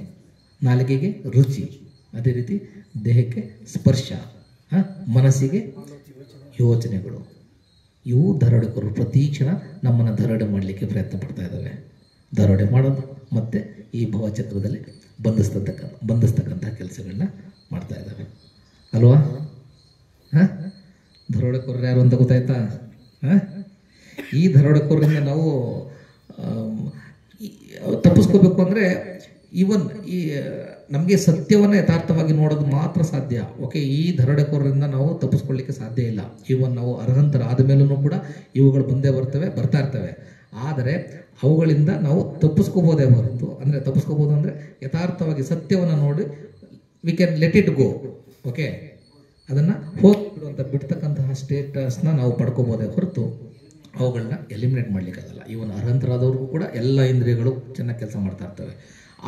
ನಾಲಿಗೆಗೆ ರುಚಿ, ಅದೇ ರೀತಿ ದೇಹಕ್ಕೆ ಸ್ಪರ್ಶ, ಮನಸ್ಸಿಗೆ ಯೋಚನೆಗಳು. ಇವು ದರೋಡೆಕೋರರು ಪ್ರತಿ ಕ್ಷಣ ನಮ್ಮನ್ನು ದರೋಡೆ ಮಾಡಲಿಕ್ಕೆ ಪ್ರಯತ್ನ ಪಡ್ತಾ ಇದ್ದಾವೆ. ದರೋಡೆ ಮಾಡೋದು ಮತ್ತು ಈ ಭಾವಚಕ್ರದಲ್ಲಿ ಬಂಧಿಸ್ತಕ್ಕಂಥ ಕೆಲಸಗಳನ್ನ ಮಾಡ್ತಾ ಇದ್ದಾವೆ ಅಲ್ವಾ? ದರೋಡೆಕೋರರು ಯಾರು ಅಂತ ಗೊತ್ತಾಯ್ತಾ? ಈ ದರೋಡೆಕೋರರಿಂದ ನಾವು ತಪ್ಪಿಸ್ಕೋಬೇಕು ಅಂದರೆ ಈವನ್ ಈ ನಮಗೆ ಸತ್ಯವನ್ನು ಯಥಾರ್ಥವಾಗಿ ನೋಡೋದು ಮಾತ್ರ ಸಾಧ್ಯ. ಓಕೆ, ಈ ದರೋಡೆಕೋರರಿಂದ ನಾವು ತಪ್ಪಿಸ್ಕೊಳ್ಳಿಕ್ಕೆ ಸಾಧ್ಯ ಇಲ್ಲ. ಈವನ್ ನಾವು ಅರ್ಹಂತರಾದ ಮೇಲೂ ಕೂಡ ಇವುಗಳು ಬರ್ತಾ ಇರ್ತವೆ. ಆದರೆ ಅವುಗಳಿಂದ ನಾವು ತಪ್ಪಿಸ್ಕೋಬೋದೇ ಹೊರತು, ಅಂದರೆ ತಪ್ಪಿಸ್ಕೋಬೋದು ಅಂದರೆ ಯಥಾರ್ಥವಾಗಿ ಸತ್ಯವನ್ನು ನೋಡಿ we can let it go. Okay, ಅದನ್ನು ಬಿಡು ಅಂತ ಬಿಡ್ತಕ್ಕಂತಹ ಸ್ಟೇಟಸ್ನ ನಾವು ಪಡ್ಕೋಬೋದೇ ಹೊರತು ಅವುಗಳನ್ನ ಎಲಿಮಿನೇಟ್ ಮಾಡಲಿಕ್ಕಾಗಲ್ಲ. ಇವನ್ ಅರ್ಹಂತರಾದವ್ರಿಗೂ ಕೂಡ ಎಲ್ಲ ಇಂದ್ರಿಯಗಳು ಚೆನ್ನಾಗಿ ಕೆಲಸ ಮಾಡ್ತಾ ಇರ್ತವೆ.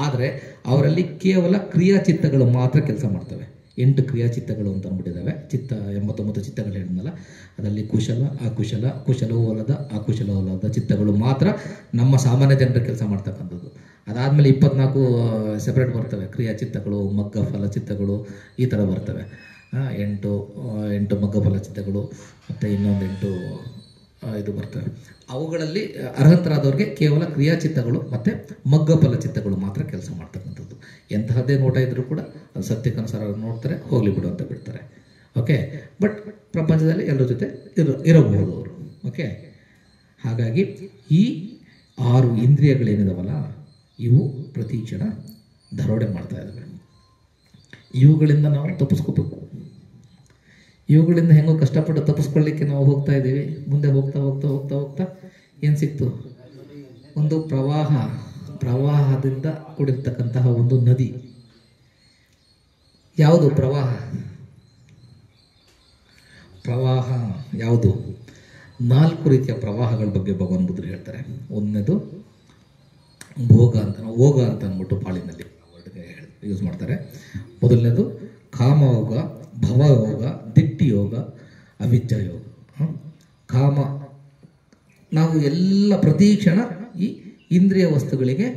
ಆದರೆ ಅವರಲ್ಲಿ ಕೇವಲ ಕ್ರಿಯಾಚಿತ್ತಗಳು ಮಾತ್ರ ಕೆಲಸ ಮಾಡ್ತವೆ. 8 ಕ್ರಿಯಾಚಿತ್ತಗಳು ಅಂತ ಅಂದ್ಬಿಟ್ಟಿದ್ದಾವೆ. ಚಿತ್ತ 89 ಚಿತ್ತಗಳು ಹೇಳಿದ್ನಲ್ಲ, ಅದರಲ್ಲಿ ಕುಶಲ, ಅಕುಶಲ, ಕುಶಲವೂ ಅಲ್ಲದ, ಅಕುಶಲವೂ ಅಲ್ಲದ ಚಿತ್ತಗಳು ಮಾತ್ರ ನಮ್ಮ ಸಾಮಾನ್ಯ ಜನರ ಕೆಲಸ ಮಾಡ್ತಕ್ಕಂಥದ್ದು. ಅದಾದಮೇಲೆ 24 ಸೆಪ್ರೇಟ್ ಬರ್ತವೆ. ಕ್ರಿಯಾಚಿತ್ತಗಳು, ಮಗ್ಗ ಫಲ ಚಿತ್ತಗಳು ಈ ಥರ ಬರ್ತವೆ. 8 ಮಗ್ಗ ಫಲ ಚಿತ್ತಗಳು ಮತ್ತು ಇನ್ನೊಂದು 8 ಇದು ಬರ್ತವೆ. ಅವುಗಳಲ್ಲಿ ಅರ್ಹಂತರಾದವ್ರಿಗೆ ಕೇವಲ ಕ್ರಿಯಾಚಿತ್ತಗಳು ಮತ್ತು ಮಗ್ಗ ಫಲ ಚಿತ್ತಗಳು ಮಾತ್ರ ಕೆಲಸ ಮಾಡ್ತಕ್ಕಂಥದ್ದು. ಎಂತಹದ್ದೇ ನೋಟ ಇದ್ರೂ ಕೂಡ ಅದು ಸತ್ಯಕ್ಕನುಸಾರ ನೋಡ್ತಾರೆ, ಹೋಗ್ಲಿ ಬಿಡು ಅಂತ ಬಿಡ್ತಾರೆ. ಓಕೆ, ಬಟ್ ಪ್ರಪಂಚದಲ್ಲಿ ಎಲ್ಲರ ಜೊತೆ ಇರಬಹುದು ಅವರು. ಓಕೆ, ಹಾಗಾಗಿ ಈ 6 ಇಂದ್ರಿಯಗಳೇನಿದಾವಲ್ಲ ಇವು ಪ್ರತಿ ಕ್ಷಣ ದರೋಡೆ ಮಾಡ್ತಾ ಇದ್ದಾವೆ. ಇವುಗಳಿಂದ ನಾವು ತಪ್ಪಿಸ್ಕೋಬೇಕು. ಇವುಗಳಿಂದ ಹೆಂಗೋ ಕಷ್ಟಪಟ್ಟು ತಪ್ಪಿಸ್ಕೊಳ್ಳಿಕ್ಕೆ ನಾವು ಹೋಗ್ತಾ ಇದ್ದೀವಿ. ಮುಂದೆ ಹೋಗ್ತಾ ಹೋಗ್ತಾ ಹೋಗ್ತಾ ಹೋಗ್ತಾ ಏನು ಸಿಕ್ತು? ಒಂದು ಪ್ರವಾಹದಿಂದ ಕೂಡಿರ್ತಕ್ಕಂತಹ ಒಂದು ನದಿ. ಯಾವುದು ಪ್ರವಾಹ ಯಾವುದು? 4 ರೀತಿಯ ಪ್ರವಾಹಗಳ ಬಗ್ಗೆ ಭಗವಾನ್ ಬುದ್ಧರು ಹೇಳ್ತಾರೆ. ಒಂದನೇದು ಭೋಗ ಅಂತ, ಓಗ ಅಂತ ಅಂದ್ಬಿಟ್ಟು ಪಾಳಿನಲ್ಲಿ ಯೂಸ್ ಮಾಡ್ತಾರೆ. ಮೊದಲನೇದು ಕಾಮಯೋಗ, ಭವಯೋಗ, ದಿಟ್ಟಿ ಯೋಗ, ಅವಿದ್ಯಾ ಯೋಗ. ಕಾಮ, ನಾವು ಎಲ್ಲ ಪ್ರತಿ ಕ್ಷಣ ಈ ಇಂದ್ರಿಯ ವಸ್ತುಗಳಿಗೆ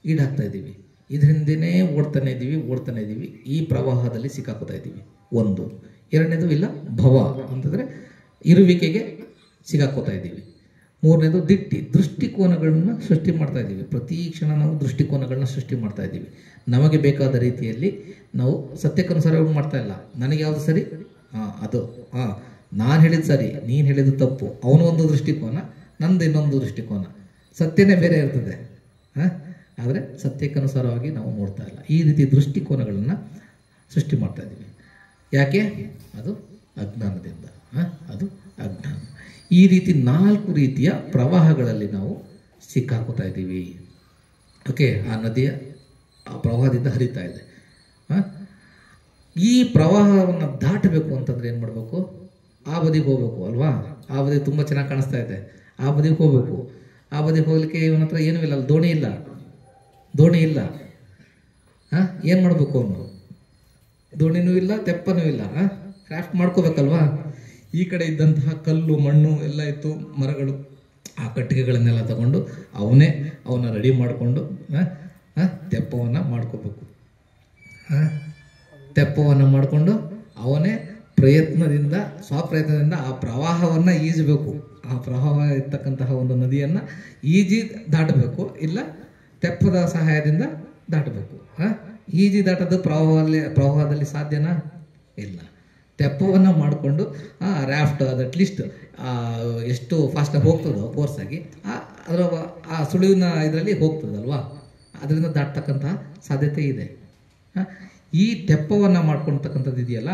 ಈಡಾಗ್ತಾ ಇದ್ದೀವಿ. ಇದರಿಂದನೇ ಓಡ್ತಾನೆ ಇದ್ದೀವಿ. ಈ ಪ್ರವಾಹದಲ್ಲಿ ಸಿಕ್ಕಾಕೋತಾ ಇದ್ದೀವಿ. ಒಂದು. ಎರಡನೇದು ಇಲ್ಲ ಭವ ಅಂತಂದರೆ ಇರುವಿಕೆಗೆ ಸಿಗಾಕೋತಾ ಇದ್ದೀವಿ. ಮೂರನೇದು ದಿಟ್ಟಿ, ದೃಷ್ಟಿಕೋನಗಳನ್ನ ಸೃಷ್ಟಿ ಮಾಡ್ತಾ ಇದ್ದೀವಿ. ಪ್ರತಿ ಕ್ಷಣ ನಾವು ದೃಷ್ಟಿಕೋನಗಳನ್ನ ಸೃಷ್ಟಿ ಮಾಡ್ತಾ ಇದ್ದೀವಿ. ನಮಗೆ ಬೇಕಾದ ರೀತಿಯಲ್ಲಿ ನಾವು ಸತ್ಯಕ್ಕನುಸಾರ ಮಾಡ್ತಾ ಇಲ್ಲ. ನನಗೆ ಯಾವುದು ಸರಿ, ಅದು ನಾನು ಹೇಳಿದ ಸರಿ, ನೀನು ಹೇಳಿದ ತಪ್ಪು, ಅವನು ಒಂದು ದೃಷ್ಟಿಕೋನ, ನಂದು ಇನ್ನೊಂದು ದೃಷ್ಟಿಕೋನ. ಸತ್ಯನೇ ಬೇರೆ ಇರ್ತದೆ. ಆದರೆ ಸತ್ಯಕ್ಕನುಸಾರವಾಗಿ ನಾವು ನೋಡ್ತಾ ಇಲ್ಲ. ಈ ರೀತಿ ದೃಷ್ಟಿಕೋನಗಳನ್ನು ಸೃಷ್ಟಿ ಮಾಡ್ತಾ ಇದ್ದೀವಿ. ಯಾಕೆ? ಅದು ಅಜ್ಞಾನದಿಂದ. ಅದು ಅಜ್ಞಾನ. ಈ ರೀತಿ 4 ರೀತಿಯ ಪ್ರವಾಹಗಳಲ್ಲಿ ನಾವು ಸಿಕ್ಕಾಕೋತಾ ಇದ್ದೀವಿ. ಓಕೆ, ಆ ನದಿಯ ಆ ಪ್ರವಾಹದಿಂದ ಹರಿತಾ ಇದೆ. ಈ ಪ್ರವಾಹವನ್ನು ದಾಟಬೇಕು ಅಂತಂದ್ರೆ ಏನು ಮಾಡಬೇಕು? ಆ ಬದಿಗೆ ಹೋಗ್ಬೇಕು ಅಲ್ವಾ? ಆ ಬದಿ ತುಂಬ ಚೆನ್ನಾಗಿ ಕಾಣಿಸ್ತಾ ಇದೆ, ಆ ಬದಿಗೆ ಹೋಗ್ಬೇಕು. ಆ ಬದಿಗೆ ಹೋಗ್ಲಿಕ್ಕೆ ಇವನ ಹತ್ರ ಏನೂ ಇಲ್ಲ, ಅಲ್ಲಿ ದೋಣಿ ಇಲ್ಲ. ಏನು ಮಾಡಬೇಕು? ಅವನು ದೋಣಿನೂ ಇಲ್ಲ, ತೆಪ್ಪನೂ ಇಲ್ಲ. ಕ್ರಾಫ್ಟ್ ಮಾಡ್ಕೋಬೇಕಲ್ವಾ? ಈ ಕಡೆ ಇದ್ದಂತಹ ಕಲ್ಲು, ಮಣ್ಣು ಎಲ್ಲ ಇತ್ತು, ಮರಗಳು, ಆ ಕಟ್ಟಿಗೆಗಳನ್ನೆಲ್ಲ ತಗೊಂಡು ಅವನ್ನ ರೆಡಿ ಮಾಡಿಕೊಂಡು ತೆಪ್ಪವನ್ನು ಮಾಡ್ಕೋಬೇಕು. ತೆಪ್ಪವನ್ನು ಮಾಡಿಕೊಂಡು ಅವನೇ ಸ್ವಪ್ರಯತ್ನದಿಂದ ಆ ಪ್ರವಾಹವನ್ನು ಈಜಬೇಕು. ಆ ಪ್ರವಾಹ ಇರ್ತಕ್ಕಂತಹ ಒಂದು ನದಿಯನ್ನು ಈಜಿ ದಾಟಬೇಕು, ಇಲ್ಲ ತೆಪ್ಪದ ಸಹಾಯದಿಂದ ದಾಟಬೇಕು. ಈಜಿ ದಾಟೋದು ಪ್ರವಾಹದಲ್ಲಿ ಸಾಧ್ಯನಾ? ಇಲ್ಲ. ತೆಪ್ಪವನ್ನು ಮಾಡಿಕೊಂಡು ರ್ಯಾಫ್ಟ್ ಅದು ಅಟ್ಲೀಸ್ಟ್ ಎಷ್ಟು ಫಾಸ್ಟಾಗಿ ಹೋಗ್ತದೋ ಫೋರ್ಸಾಗಿ ಆ ಸುಳಿವಿನ ಇದರಲ್ಲಿ ಹೋಗ್ತದಲ್ವಾ, ಅದರಿಂದ ದಾಟ್ತಕ್ಕಂತಹ ಸಾಧ್ಯತೆ ಇದೆ. ಈ ತೆಪ್ಪವನ್ನು ಮಾಡ್ಕೊಳ್ತಕ್ಕಂಥದ್ದು ಇದೆಯಲ್ಲ,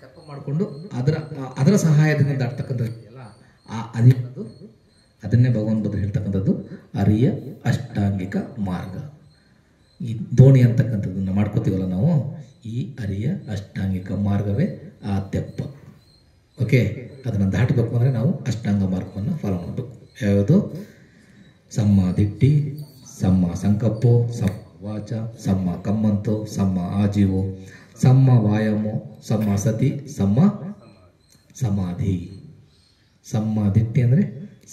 ತೆಪ್ಪ ಮಾಡಿಕೊಂಡು ಅದರ ಸಹಾಯದಿಂದ ದಾಟ್ತಕ್ಕಂಥದ್ದು ಇದೆಯಲ್ಲ, ಅದನ್ನೇ ಭಗವಾನ್ ಬುದ್ಧರು ಹೇಳ್ತಕ್ಕಂಥದ್ದು ಅರಿಯ ಅಷ್ಟಾಂಗಿಕ ಮಾರ್ಗ. ಈ ದೋಣಿ ಅಂತಕ್ಕಂಥದ್ದನ್ನು ಮಾಡ್ಕೋತೀವಲ್ಲ ನಾವು, ಈ ಅರಿಯ ಅಷ್ಟಾಂಗಿಕ ಮಾರ್ಗವೇ ಆ ತೆಪ್ಪ. ಓಕೆ, ಅದನ್ನು ದಾಟಬೇಕು ಅಂದರೆ ನಾವು ಅಷ್ಟಾಂಗ ಮಾರ್ಗವನ್ನು ಫಾಲೋ ಮಾಡಬೇಕು. ಯಾವುದು? ಸಮ್ಮ ದಿಟ್ಟಿ, ಸಮ್ಮ ಸಂಕಪ್ಪೋ, ಸಮ್ಮ ವಾಚ, ಸಮ್ಮ ಕಮ್ಮಂತೋ, ಸಮ್ಮ ಆಜೀವೋ, ಸಮ್ಮ ವಾಯಾಮೋ, ಸಮ್ಮ ಸತಿ, ಸಮ್ಮ ಸಮಾಧಿ. ಸಮ್ಮ ದಿಟ್ಟಿ ಅಂದರೆ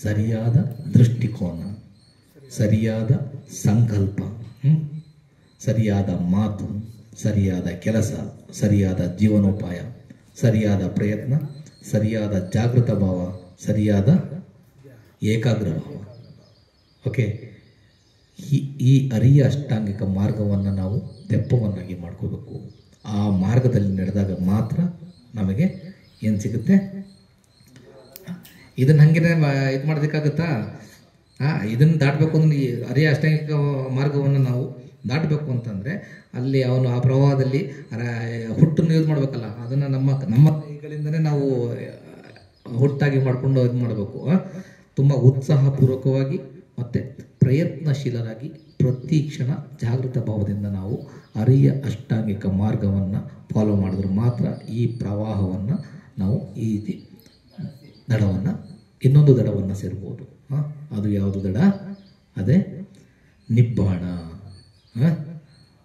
ಸರಿಯಾದ ದೃಷ್ಟಿಕೋನ, ಸರಿಯಾದ ಸಂಕಲ್ಪ, ಸರಿಯಾದ ಮಾತು, ಸರಿಯಾದ ಕೆಲಸ, ಸರಿಯಾದ ಜೀವನೋಪಾಯ, ಸರಿಯಾದ ಪ್ರಯತ್ನ, ಸರಿಯಾದ ಜಾಗೃತ ಭಾವ, ಸರಿಯಾದ ಏಕಾಗ್ರ ಭಾವ. ಓಕೆ, ಈ ಅರಿಯ ಅಷ್ಟಾಂಗಿಕ ಮಾರ್ಗವನ್ನು ನಾವು ತೆಪ್ಪವನ್ನಾಗಿ ಮಾಡ್ಕೋಬೇಕು. ಆ ಮಾರ್ಗದಲ್ಲಿ ನಡೆದಾಗ ಮಾತ್ರ ನಮಗೆ ಏನು ಸಿಗುತ್ತೆ? ಇದನ್ನು ಹಂಗೇನೆ ಇದು ಮಾಡೋದಕ್ಕಾಗುತ್ತಾ? ಇದನ್ನು ದಾಟಬೇಕು ಅಂದ್ರೆ ಈ ಅರಿಯ ಅಷ್ಟಾಂಗಿಕ ಮಾರ್ಗವನ್ನು ನಾವು ದಾಟಬೇಕು ಅಂತಂದರೆ ಅಲ್ಲಿ ಅವನು ಆ ಪ್ರವಾಹದಲ್ಲಿ ಹುಟ್ಟನ್ನು ಯೂಸ್ ಮಾಡಬೇಕಲ್ಲ, ಅದನ್ನು ನಮ್ಮ ಕೈಗಳಿಂದನೇ ನಾವು ಹುಟ್ಟಾಗಿ ಮಾಡಿಕೊಂಡು ಇದು ಮಾಡಬೇಕು. ತುಂಬ ಉತ್ಸಾಹಪೂರ್ವಕವಾಗಿ ಮತ್ತು ಪ್ರಯತ್ನಶೀಲರಾಗಿ ಪ್ರತಿ ಕ್ಷಣ ಜಾಗೃತ ಭಾವದಿಂದ ನಾವು ಅರಿಯ ಅಷ್ಟಾಂಗಿಕ ಮಾರ್ಗವನ್ನು ಫಾಲೋ ಮಾಡಿದ್ರೆ ಮಾತ್ರ ಈ ಪ್ರವಾಹವನ್ನು ನಾವು ಈ ರೀತಿ ದಡವನ್ನು ಇನ್ನೊಂದು ದಡವನ್ನು ಸೇರ್ಬೋದು. ಅದು ಯಾವುದು ದಡ? ಅದೇ ನಿಬ್ಬಾಣ.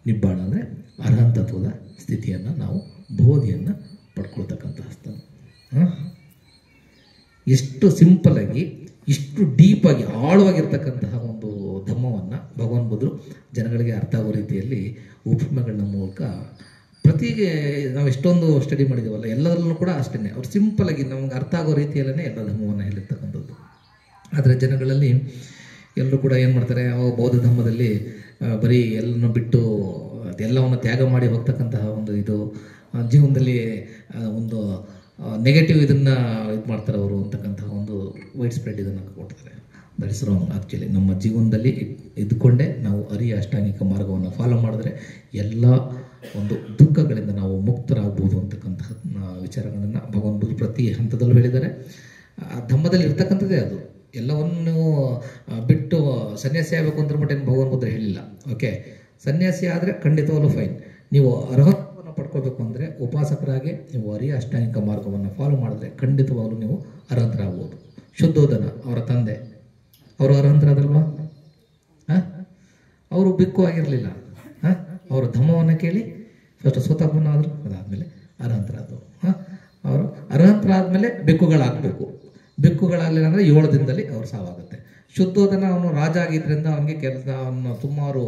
ನಿಬ್ಬಾಣ ಅಂದರೆ ಅರ್ಹಂತತ್ವದ ಸ್ಥಿತಿಯನ್ನು ನಾವು ಬೋಧಿಯನ್ನು ಪಡ್ಕೊಳ್ತಕ್ಕಂತಹ ಸ್ಥಳ. ಎಷ್ಟು ಸಿಂಪಲ್ಲಾಗಿ ಇಷ್ಟು ಡೀಪಾಗಿ ಆಳವಾಗಿರ್ತಕ್ಕಂತಹ ಒಂದು ಧಮ್ಮವನ್ನು ಭಗವಾನ್ ಬುದ್ಧರು ಜನಗಳಿಗೆ ಅರ್ಥ ಆಗೋ ರೀತಿಯಲ್ಲಿ ಉಪಮೆಗಳನ್ನ ಮೂಲಕ ನಾವು ಎಷ್ಟೊಂದು ಸ್ಟಡಿ ಮಾಡಿದ್ದೀವಲ್ಲ ಎಲ್ಲದರಲ್ಲೂ ಕೂಡ ಅಷ್ಟೇ ಅವ್ರು ಸಿಂಪಲ್ಲಾಗಿ ನಮ್ಗೆ ಅರ್ಥ ಆಗೋ ರೀತಿಯಲ್ಲೇ ಎಲ್ಲ ಧರ್ಮವನ್ನು ಹೇಳಿರ್ತಕ್ಕಂಥದ್ದು. ಆದರೆ ಜನಗಳಲ್ಲಿ ಎಲ್ಲರೂ ಕೂಡ ಏನು ಮಾಡ್ತಾರೆ, ಬೌದ್ಧ ಧರ್ಮದಲ್ಲಿ ಬರೀ ಎಲ್ಲನೂ ಬಿಟ್ಟು ಅದೆಲ್ಲವನ್ನು ತ್ಯಾಗ ಮಾಡಿ ಹೋಗ್ತಕ್ಕಂತಹ ಒಂದು ಇದು ಜೀವನದಲ್ಲಿ ಒಂದು ನೆಗೆಟಿವ್ ಇದನ್ನು ಇದು ಮಾಡ್ತಾರೆ ಅವರು ಅಂತಕ್ಕಂತಹ ಒಂದು ವೈಡ್ ಸ್ಪ್ರೆಡ್ ಇದನ್ನು ಕೊಡ್ತಾರೆ. That is wrong. ಆ್ಯಕ್ಚುಲಿ ನಮ್ಮ ಜೀವನದಲ್ಲಿ ಇದ್ದುಕೊಂಡೇ ನಾವು ಅರಿಯ ಅಷ್ಟಾಂಗಿಕ ಮಾರ್ಗವನ್ನು ಫಾಲೋ ಮಾಡಿದ್ರೆ ಎಲ್ಲ ಒಂದು ದುಃಖಗಳಿಂದ ನಾವು ಮುಕ್ತರಾಗ್ಬೋದು ಅಂತಕ್ಕಂತಹ ವಿಚಾರಗಳನ್ನು ಭಗವಾನ್ ಬುದ್ಧರು ಪ್ರತಿ ಹಂತದಲ್ಲೂ ಹೇಳಿದ್ದಾರೆ. ಆ ಧಮ್ಮದಲ್ಲಿ ಇರ್ತಕ್ಕಂಥದ್ದೇ ಅದು. ಎಲ್ಲವನ್ನು ಬಿಟ್ಟು ಸನ್ಯಾಸಿ ಆಗಬೇಕು ಅಂತ ಮಟ್ಟೇನು ಭಗವಾನ್ ಬುದ್ಧರು ಹೇಳಿಲ್ಲ. ಓಕೆ, ಸನ್ಯಾಸಿ ಆದರೆ ಖಂಡಿತವಾಗ್ಲೂ ಫೈನ್. ನೀವು ಅರ್ಹತ್ವವನ್ನು ಪಡ್ಕೋಬೇಕು ಅಂದರೆ ಉಪಾಸಕರಾಗಿ ನೀವು ಅರಿಯ ಅಷ್ಟಾಂಗಿಕ ಮಾರ್ಗವನ್ನು ಫಾಲೋ ಮಾಡಿದ್ರೆ ಖಂಡಿತವಾಗ್ಲೂ ನೀವು ಅರ್ಹಂತರಾಗ್ಬೋದು. ಶುದ್ಧೋಧನ ಅವರ ತಂದೆ, ಅವರು ಅರ್ಹಂತರಾದಲ್ವಾ? ಅವರು ಬಿಕ್ಕು ಆಗಿರಲಿಲ್ಲ. ಅವರು ಧಮ್ಮವನ್ನು ಕೇಳಿ ಫಸ್ಟ್ ಸ್ವತಃಪನ್ನಾದರು, ಅದಾದಮೇಲೆ ಅರ್ಹಂತರಾದರು. ಅವರು ಅರ್ಹಂತರಾದಮೇಲೆ ಬೆಕ್ಕುಗಳಾಗಬೇಕು. ಬೆಕ್ಕುಗಳಾಗಲಿಲ್ಲ ಅಂದರೆ 7 ದಿನದಲ್ಲಿ ಅವ್ರು ಸಾವಾಗುತ್ತೆ. ಶುದ್ಧೋಧನ ಅವನು ರಾಜ ಆಗಿದ್ದರಿಂದ ಅವನಿಗೆ ಅವನು ಸುಮಾರು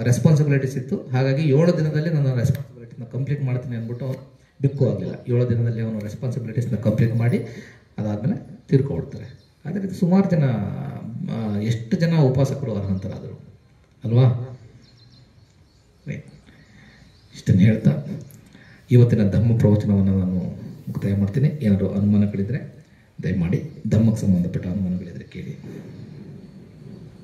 ರೆಸ್ಪಾನ್ಸಿಬಿಲಿಟೀಸ್ ಇತ್ತು. ಹಾಗಾಗಿ 7 ದಿನದಲ್ಲಿ ನಾನು ರೆಸ್ಪಾನ್ಸಿಬಿಲಿಟಿನ ಕಂಪ್ಲೀಟ್ ಮಾಡ್ತೀನಿ ಅಂದ್ಬಿಟ್ಟು ಅವ್ರು ಬಿಕ್ಕು ಆಗಲಿಲ್ಲ. 7 ದಿನದಲ್ಲಿ ಅವನು ರೆಸ್ಪಾನ್ಸಿಬಿಲಿಟೀಸ್ನ ಕಂಪ್ಲೀಟ್ ಮಾಡಿ ಅದಾದಮೇಲೆ ತೀರ್ಕೊಬಿಡ್ತಾರೆ. ಆದರೆ ಇದು ಸುಮಾರು ಜನ, ಎಷ್ಟು ಜನ ಉಪಾಸಕರು ಅರ್ಹಂತರಾದರು ಅಲ್ವಾ? ಇಷ್ಟನ್ನು ಹೇಳ್ತಾ ಇವತ್ತಿನ ಧಮ್ಮ ಪ್ರವಚನವನ್ನು ನಾನು ಮುಕ್ತಾಯ ಮಾಡ್ತೀನಿ. ಏನಾದರೂ ಅನುಮಾನಗಳಿದ್ದರೆ ದಯಮಾಡಿ ಧಮ್ಮಕ್ಕೆ ಸಂಬಂಧಪಟ್ಟ ಅನುಮಾನಗಳಿದ್ದರೆ ಕೇಳಿ.